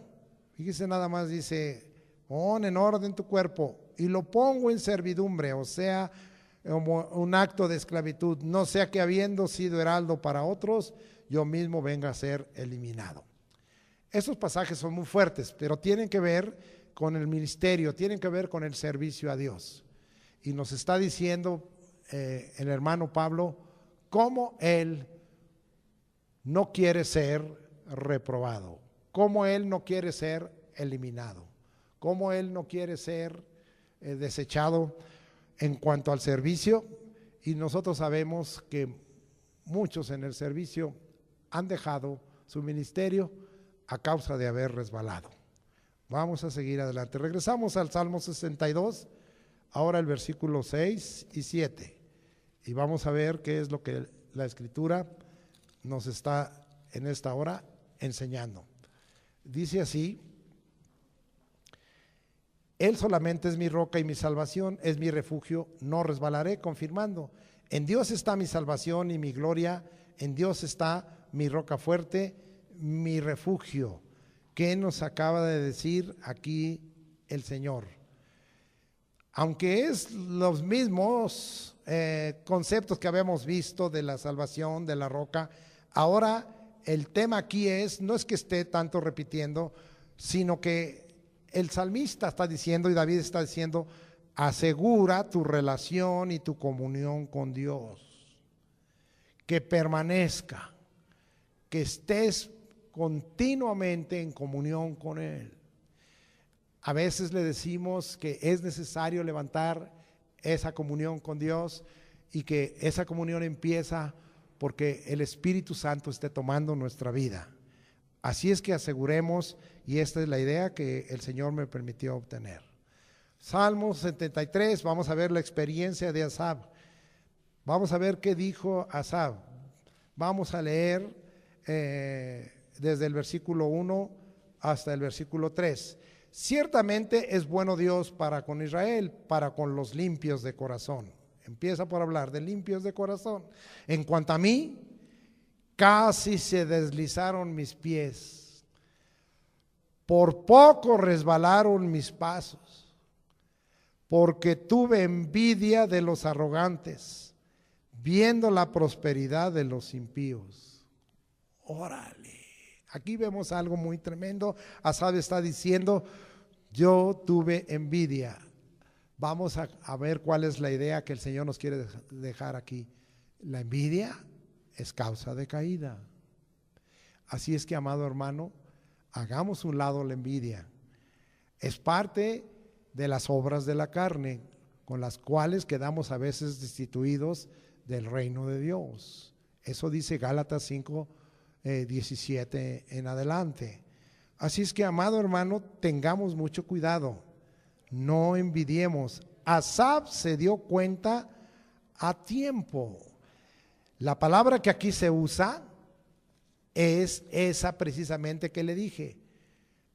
Fíjese nada más, dice, pon en orden tu cuerpo y lo pongo en servidumbre, o sea, como un acto de esclavitud, no sea que habiendo sido heraldo para otros, yo mismo venga a ser eliminado. Estos pasajes son muy fuertes, pero tienen que ver con el ministerio, tienen que ver con el servicio a Dios. Y nos está diciendo el hermano Pablo cómo él no quiere ser reprobado, cómo él no quiere ser eliminado, cómo él no quiere ser desechado en cuanto al servicio. Y nosotros sabemos que muchos en el servicio han dejado su ministerio a causa de haber resbalado. Vamos a seguir adelante. Regresamos al Salmo 62, ahora el versículo 6 y 7. Y vamos a ver qué es lo que la Escritura nos está en esta hora enseñando. Dice así: Él solamente es mi roca y mi salvación, es mi refugio, no resbalaré, confirmando. En Dios está mi salvación y mi gloria, en Dios está mi roca fuerte, mi refugio. ¿Qué nos acaba de decir aquí el Señor? Aunque es los mismos conceptos que habíamos visto de la salvación, de la roca, ahora el tema aquí no es que esté tanto repitiendo, sino que el salmista está diciendo y David está diciendo, asegura tu relación y tu comunión con Dios, que permanezca, que estés continuamente en comunión con Él. A veces le decimos que es necesario levantar esa comunión con Dios y que esa comunión empieza porque el Espíritu Santo esté tomando nuestra vida. Así es que aseguremos, y esta es la idea que el Señor me permitió obtener. Salmo 73, vamos a ver la experiencia de Asaf. Vamos a ver qué dijo Asaf. Vamos a leer desde el versículo 1 hasta el versículo 3. Ciertamente es bueno Dios para con Israel, para con los limpios de corazón. Empieza por hablar de limpios de corazón. En cuanto a mí, casi se deslizaron mis pies, por poco resbalaron mis pasos, porque tuve envidia de los arrogantes, viendo la prosperidad de los impíos. Órale, aquí vemos algo muy tremendo. Asaf está diciendo, yo tuve envidia. Vamos a ver cuál es la idea que el Señor nos quiere dejar aquí. La envidia es causa de caída. Así es que, amado hermano, hagamos un lado la envidia. Es parte de las obras de la carne, con las cuales quedamos a veces destituidos del reino de Dios. Eso dice Gálatas 5, 17 en adelante. Así es que, amado hermano, tengamos mucho cuidado, no envidiemos. Asaf se dio cuenta a tiempo. La palabra que aquí se usa es esa precisamente que le dije,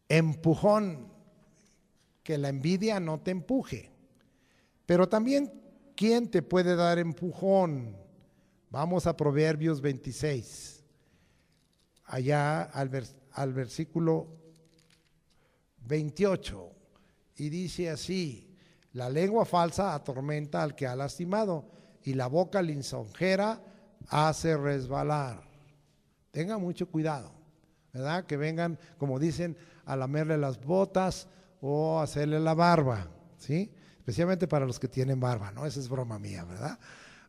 empujón, que la envidia no te empuje. Pero también, ¿quién te puede dar empujón? Vamos a Proverbios 26, allá al versículo 28, y dice así: la lengua falsa atormenta al que ha lastimado, y la boca lisonjera hace resbalar. Tenga mucho cuidado, ¿verdad? Que vengan, como dicen, a lamerle las botas o a hacerle la barba, ¿sí? Especialmente para los que tienen barba, ¿no? Esa es broma mía, ¿verdad?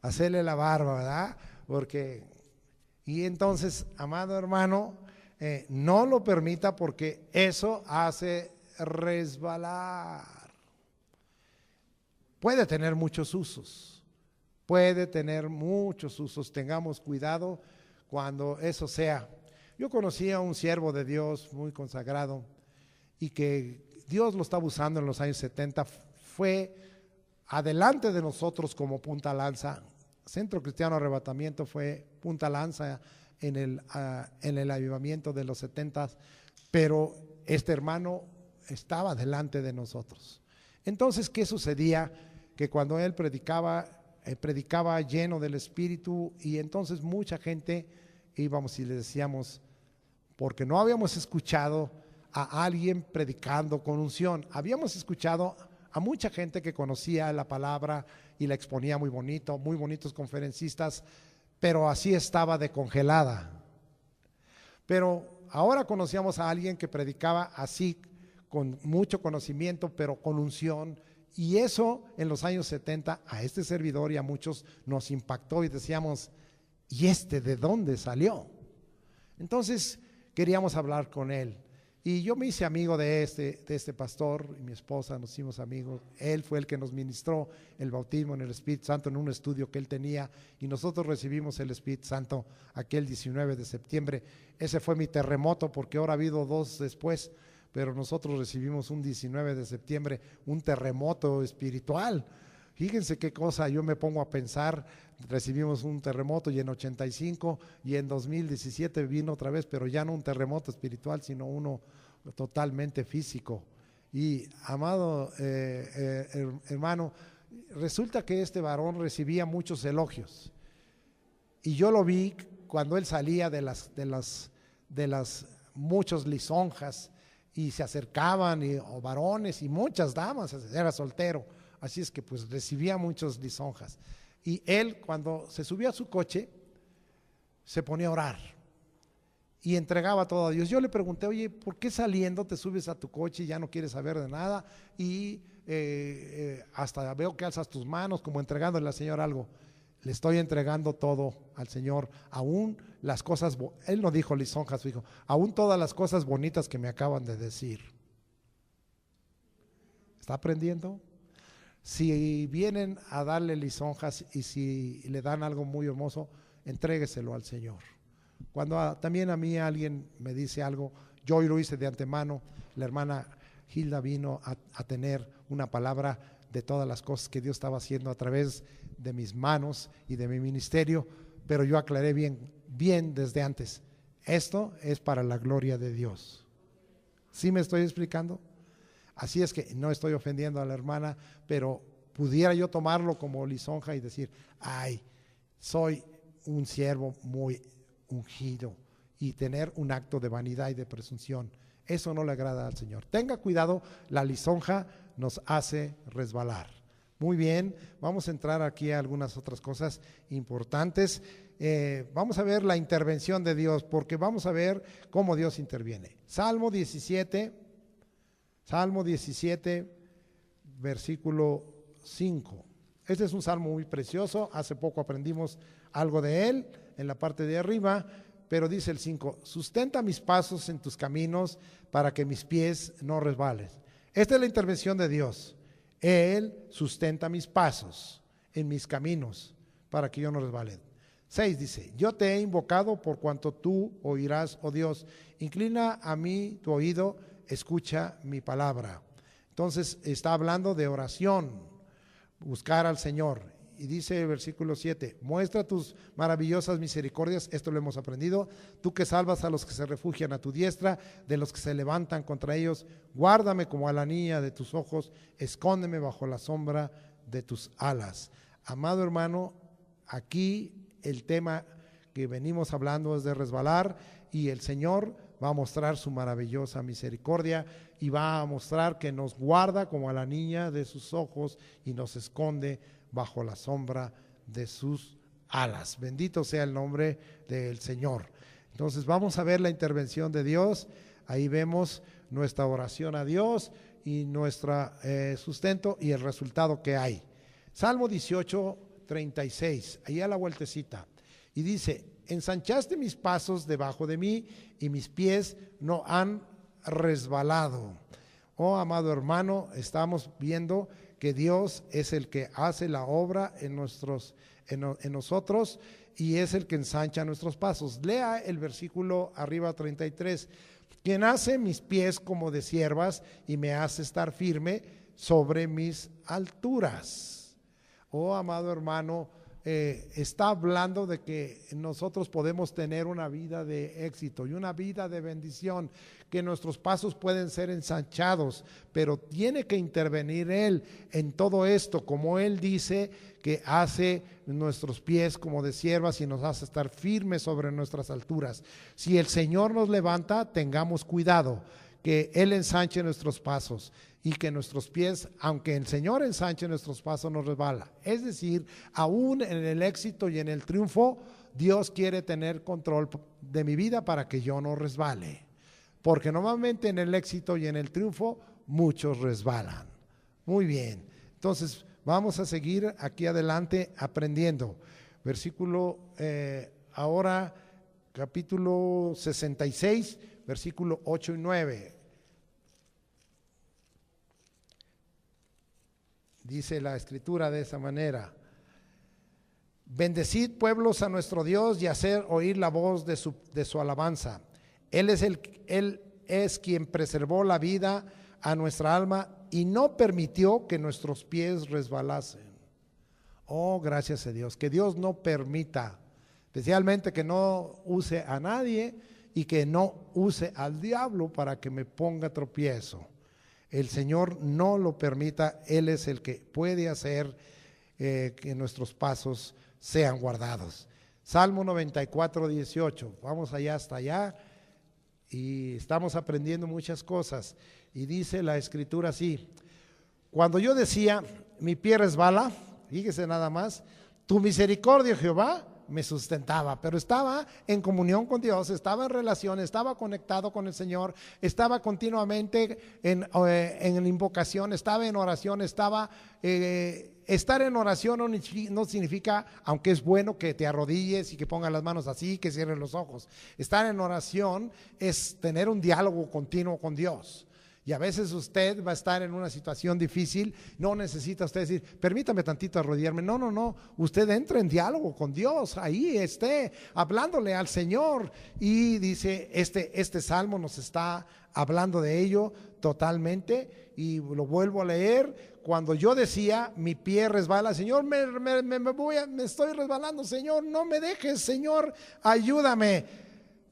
Hacerle la barba, ¿verdad? Porque, y entonces, amado hermano, no lo permita, porque eso hace resbalar. Puede tener muchos usos, tengamos cuidado cuando eso sea. Yo conocí a un siervo de Dios muy consagrado y que Dios lo estaba usando en los años 70, fue adelante de nosotros como punta lanza Centro Cristiano Arrebatamiento fue punta lanza en el avivamiento de los 70, pero este hermano estaba delante de nosotros. Entonces, ¿qué sucedía? Que cuando él predicaba lleno del Espíritu, y entonces mucha gente íbamos y le decíamos, porque no habíamos escuchado a alguien predicando con unción. Habíamos escuchado a mucha gente que conocía la palabra y la exponía muy bonito, muy bonitos conferencistas, pero así estaba de congelada. Pero ahora conocíamos a alguien que predicaba así, con mucho conocimiento, pero con unción, y eso en los años 70 a este servidor y a muchos nos impactó y decíamos, ¿y este de dónde salió? Entonces queríamos hablar con él. Y yo me hice amigo de este pastor, y mi esposa nos hicimos amigos. Él fue el que nos ministró el bautismo en el Espíritu Santo en un estudio que él tenía, y nosotros recibimos el Espíritu Santo aquel 19 de septiembre. Ese fue mi terremoto, porque ahora ha habido 2 después, pero nosotros recibimos un 19 de septiembre, un terremoto espiritual. Fíjense qué cosa, yo me pongo a pensar, recibimos un terremoto y en 85 y en 2017 vino otra vez, pero ya no un terremoto espiritual, sino uno totalmente físico. Y amado hermano, resulta que este varón recibía muchos elogios, y yo lo vi cuando él salía de las muchas lisonjas, y se acercaban o varones y muchas damas, era soltero. Así es que pues recibía muchas lisonjas. Y él, cuando se subía a su coche, se ponía a orar y entregaba todo a Dios. Yo le pregunté, oye, ¿por qué saliendo te subes a tu coche y ya no quieres saber de nada? Y hasta veo que alzas tus manos como entregándole al Señor algo. Le estoy entregando todo al Señor, aún las cosas, él no dijo lisonjas, dijo, aún todas las cosas bonitas que me acaban de decir. ¿Está aprendiendo? Si vienen a darle lisonjas y si le dan algo muy hermoso, entrégueselo al Señor. Cuando también a mí alguien me dice algo, yo lo hice de antemano. La hermana Hilda vino a tener una palabra de todas las cosas que Dios estaba haciendo a través de mis manos y de mi ministerio, pero yo aclaré bien desde antes, esto es para la gloria de Dios. ¿Sí me estoy explicando? Así es que no estoy ofendiendo a la hermana, pero pudiera yo tomarlo como lisonja y decir, ay, soy un siervo muy ungido, y tener un acto de vanidad y de presunción. Eso no le agrada al Señor. Tenga cuidado, la lisonja nos hace resbalar. Muy bien, vamos a entrar aquí a algunas otras cosas importantes. Vamos a ver la intervención de Dios, porque vamos a ver cómo Dios interviene. Salmo 17, versículo 5. Este es un salmo muy precioso, hace poco aprendimos algo de él en la parte de arriba, pero dice el 5, sustenta mis pasos en tus caminos para que mis pies no resbalen. Esta es la intervención de Dios. Él sustenta mis pasos en mis caminos para que yo no resbale. 6 dice, yo te he invocado por cuanto tú oirás, oh Dios, inclina a mí tu oído, escucha mi palabra. Entonces está hablando de oración, buscar al Señor. Y dice el versículo 7, muestra tus maravillosas misericordias, esto lo hemos aprendido, tú que salvas a los que se refugian a tu diestra, de los que se levantan contra ellos, guárdame como a la niña de tus ojos, escóndeme bajo la sombra de tus alas. Amado hermano, aquí el tema que venimos hablando es de resbalar, y el Señor va a mostrar su maravillosa misericordia y va a mostrar que nos guarda como a la niña de sus ojos y nos esconde bajo la sombra de sus alas. Bendito sea el nombre del Señor. Entonces vamos a ver la intervención de Dios. Ahí vemos nuestra oración a Dios y nuestro sustento y el resultado que hay. Salmo 18, 36, ahí a la vueltecita. Y dice, ensanchaste mis pasos debajo de mí y mis pies no han resbalado. Oh, amado hermano, estamos viendo que Dios es el que hace la obra en nosotros y es el que ensancha nuestros pasos. Lea el versículo arriba 33. Quien hace mis pies como de ciervas y me hace estar firme sobre mis alturas. Oh, amado hermano, está hablando de que nosotros podemos tener una vida de éxito y una vida de bendición, que nuestros pasos pueden ser ensanchados, pero tiene que intervenir Él en todo esto, como Él dice que hace nuestros pies como de siervas y nos hace estar firmes sobre nuestras alturas. Si el Señor nos levanta, tengamos cuidado, que Él ensanche nuestros pasos y que nuestros pies, aunque el Señor ensanche nuestros pasos, nos resbala. Es decir, aún en el éxito y en el triunfo, Dios quiere tener control de mi vida para que yo no resbale. Porque normalmente en el éxito y en el triunfo, muchos resbalan. Muy bien, entonces vamos a seguir aquí adelante aprendiendo. Versículo, ahora capítulo 66, versículo 8 y 9. Dice la escritura de esa manera: bendecid pueblos a nuestro Dios y hacer oír la voz de su alabanza. Él es quien preservó la vida a nuestra alma y no permitió que nuestros pies resbalasen. Oh, gracias a Dios, que Dios no permita, especialmente que no use a nadie y que no use al diablo para que me ponga tropiezo. El Señor no lo permita, Él es el que puede hacer que nuestros pasos sean guardados. Salmo 94, 18, vamos allá hasta allá y estamos aprendiendo muchas cosas. Y dice la escritura así: cuando yo decía, mi pie resbala, fíjese nada más, tu misericordia, Jehová, me sustentaba, pero estaba en comunión con Dios, estaba en relación, estaba conectado con el Señor, estaba continuamente en invocación, estaba en oración, estar en oración no significa, aunque es bueno que te arrodilles y que pongas las manos así, que cierres los ojos. Estar en oración es tener un diálogo continuo con Dios. Y a veces usted va a estar en una situación difícil, no necesita usted decir, permítame tantito arrodillarme. No, usted entra en diálogo con Dios, ahí esté hablándole al Señor. Y dice, este salmo nos está hablando de ello totalmente, y lo vuelvo a leer. Cuando yo decía, mi pie resbala, Señor, me estoy resbalando, Señor, no me dejes, Señor, ayúdame.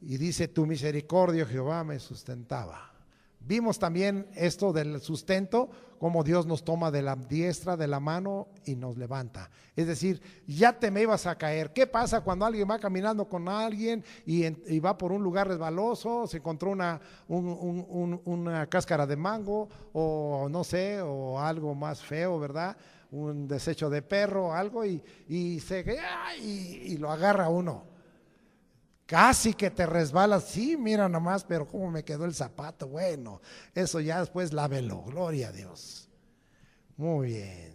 Y dice, tu misericordia, Jehová, me sustentaba. Vimos también esto del sustento, como Dios nos toma de la diestra de la mano y nos levanta. Es decir, ya te me ibas a caer. ¿Qué pasa cuando alguien va caminando con alguien y va por un lugar resbaloso, se encontró una cáscara de mango o no sé, o algo más feo, ¿verdad? Un desecho de perro o algo y lo agarra uno. Casi que te resbalas, sí, mira nomás, pero cómo me quedó el zapato. Bueno, eso ya después lávelo, gloria a Dios. Muy bien,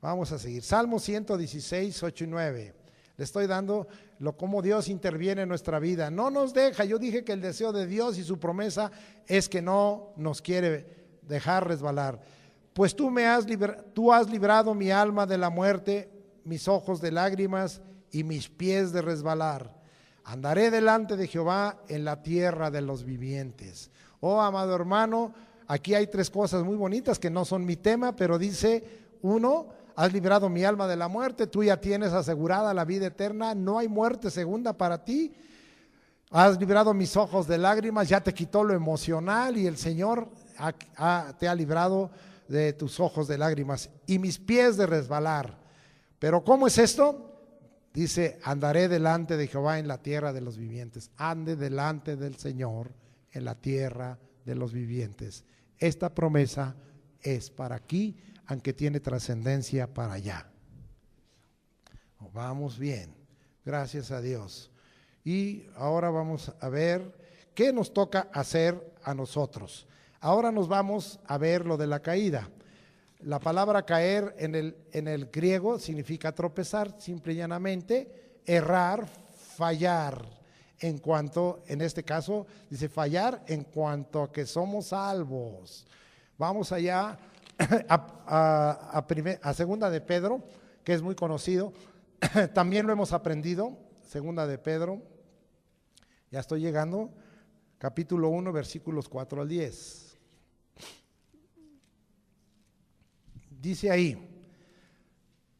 vamos a seguir. Salmo 116, 8 y 9. Le estoy dando cómo Dios interviene en nuestra vida. No nos deja, yo dije que el deseo de Dios y su promesa es que no nos quiere dejar resbalar. Pues tú has librado mi alma de la muerte, mis ojos de lágrimas y mis pies de resbalar. Andaré delante de Jehová en la tierra de los vivientes. Oh, amado hermano, aquí hay tres cosas muy bonitas que no son mi tema, pero dice, uno, has librado mi alma de la muerte, tú ya tienes asegurada la vida eterna, no hay muerte segunda para ti. Has librado mis ojos de lágrimas, ya te quitó lo emocional y el Señor te ha librado de tus ojos de lágrimas y mis pies de resbalar. Pero ¿cómo es esto? Dice, andaré delante de Jehová en la tierra de los vivientes. Ande delante del Señor en la tierra de los vivientes. Esta promesa es para aquí, aunque tiene trascendencia para allá. Vamos bien, gracias a Dios. Y ahora vamos a ver qué nos toca hacer a nosotros. Ahora nos vamos a ver lo de la caída. La palabra caer en el griego significa tropezar, simple y llanamente, errar, fallar. En este caso, dice fallar en cuanto a que somos salvos. Vamos allá a segunda de Pedro, que es muy conocido. También lo hemos aprendido, segunda de Pedro. Ya estoy llegando, capítulo 1, versículos 4 al 10. Dice ahí,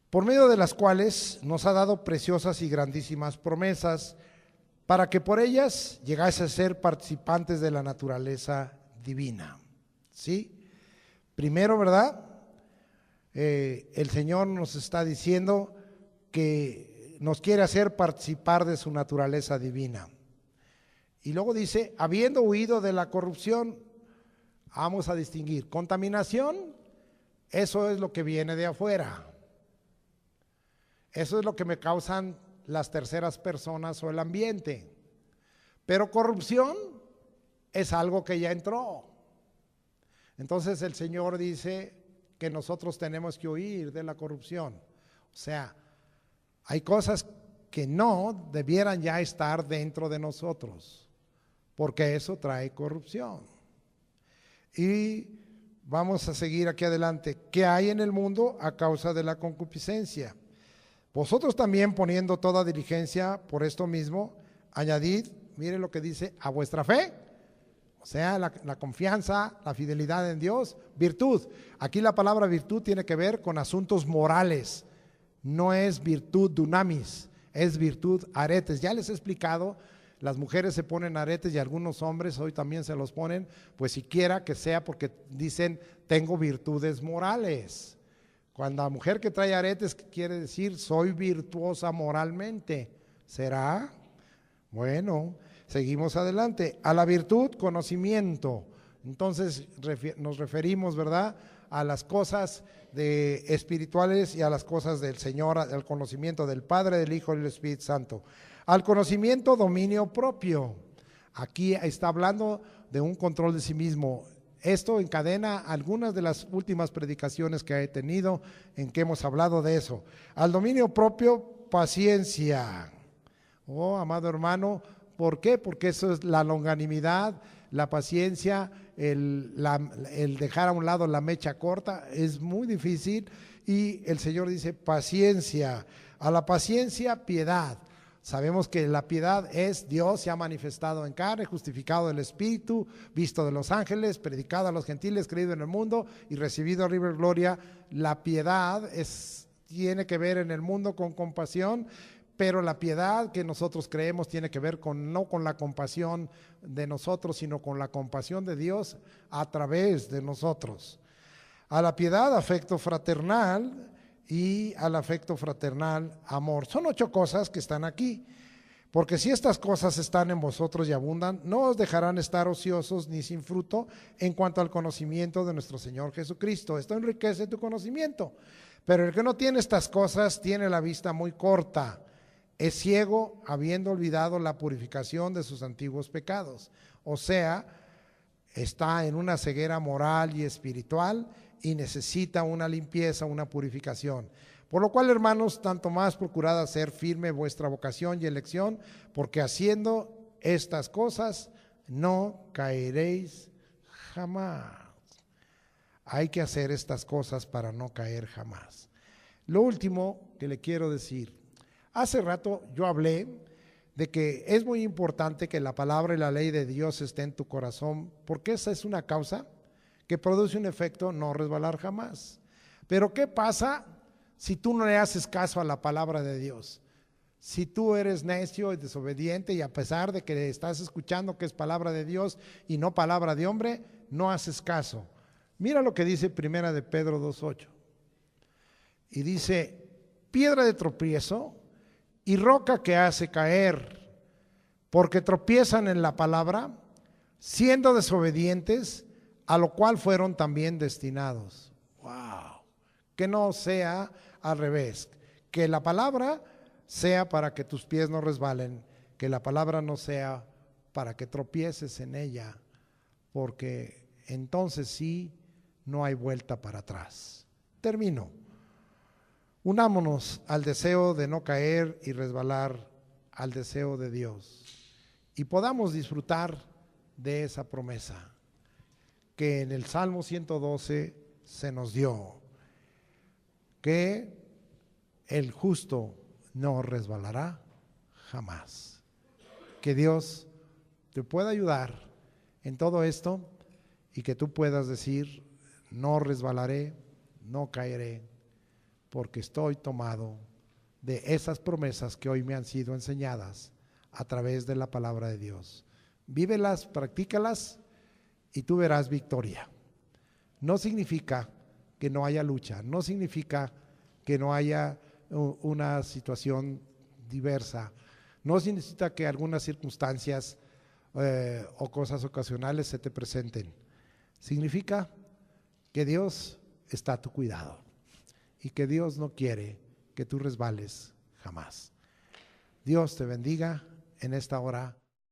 por medio de las cuales nos ha dado preciosas y grandísimas promesas, para que por ellas llegase a ser participantes de la naturaleza divina. ¿Sí? Primero, ¿verdad? El Señor nos está diciendo que nos quiere hacer participar de su naturaleza divina. Y luego dice, habiendo huido de la corrupción, vamos a distinguir. Contaminación, eso es lo que viene de afuera. Eso es lo que me causan las terceras personas o el ambiente. Pero corrupción es algo que ya entró. Entonces el Señor dice que nosotros tenemos que huir de la corrupción. O sea, hay cosas que no debieran ya estar dentro de nosotros, porque eso trae corrupción. Y vamos a seguir aquí adelante. ¿Qué hay en el mundo a causa de la concupiscencia? Vosotros también, poniendo toda diligencia por esto mismo, añadid, mire lo que dice, a vuestra fe, o sea, la confianza, la fidelidad en Dios, virtud. Aquí la palabra virtud tiene que ver con asuntos morales, no es virtud dunamis, es virtud aretes. Ya les he explicado, las mujeres se ponen aretes y algunos hombres hoy también se los ponen, pues siquiera que sea porque dicen, tengo virtudes morales. Cuando la mujer que trae aretes quiere decir, soy virtuosa moralmente. ¿Será? Bueno, seguimos adelante. A la virtud, conocimiento. Entonces nos referimos, ¿verdad?, a las cosas espirituales y a las cosas del Señor, al conocimiento del Padre, del Hijo y del Espíritu Santo. Al conocimiento, dominio propio. Aquí está hablando de un control de sí mismo. Esto encadena algunas de las últimas predicaciones que he tenido en que hemos hablado de eso. Al dominio propio, paciencia. Oh, amado hermano, ¿por qué? Porque eso es la longanimidad, la paciencia, el dejar a un lado la mecha corta, es muy difícil. Y el Señor dice paciencia. A la paciencia, piedad. Sabemos que la piedad es Dios se ha manifestado en carne, justificado del Espíritu, visto de los ángeles, predicado a los gentiles, creído en el mundo y recibido a river gloria. La piedad tiene que ver en el mundo con compasión, pero la piedad que nosotros creemos tiene que ver no con la compasión de nosotros, sino con la compasión de Dios a través de nosotros. A la piedad, afecto fraternal, y al afecto fraternal, amor. Son 8 cosas que están aquí, porque si estas cosas están en vosotros y abundan, no os dejarán estar ociosos ni sin fruto en cuanto al conocimiento de nuestro Señor Jesucristo. Esto enriquece tu conocimiento, pero el que no tiene estas cosas tiene la vista muy corta, es ciego, habiendo olvidado la purificación de sus antiguos pecados. O sea, está en una ceguera moral y espiritual y necesita una limpieza, una purificación. Por lo cual, hermanos, tanto más procurad hacer firme vuestra vocación y elección, porque haciendo estas cosas no caeréis jamás. Hay que hacer estas cosas para no caer jamás. Lo último que le quiero decir, hace rato yo hablé de que es muy importante que la palabra y la ley de Dios esté en tu corazón, porque esa es una causa que produce un efecto no resbalar jamás. Pero ¿qué pasa si tú no le haces caso a la palabra de Dios? Si tú eres necio y desobediente y a pesar de que estás escuchando que es palabra de Dios y no palabra de hombre, no haces caso. Mira lo que dice Primera de Pedro 2:8. Y dice, piedra de tropiezo y roca que hace caer, porque tropiezan en la palabra, siendo desobedientes, a lo cual fueron también destinados. Wow. Que no sea al revés, que la palabra sea para que tus pies no resbalen, que la palabra no sea para que tropieces en ella, porque entonces sí no hay vuelta para atrás. Termino. Unámonos al deseo de no caer y resbalar, al deseo de Dios, y podamos disfrutar de esa promesa que en el Salmo 112 se nos dio, que el justo no resbalará jamás. Que Dios te pueda ayudar en todo esto y que tú puedas decir, no resbalaré, no caeré, porque estoy tomado de esas promesas que hoy me han sido enseñadas a través de la palabra de Dios. Vívelas, practícalas y tú verás victoria. No significa que no haya lucha, no significa que no haya una situación diversa, no significa que algunas circunstancias o cosas ocasionales se te presenten. Significa que Dios está a tu cuidado y que Dios no quiere que tú resbales jamás. Dios te bendiga en esta hora.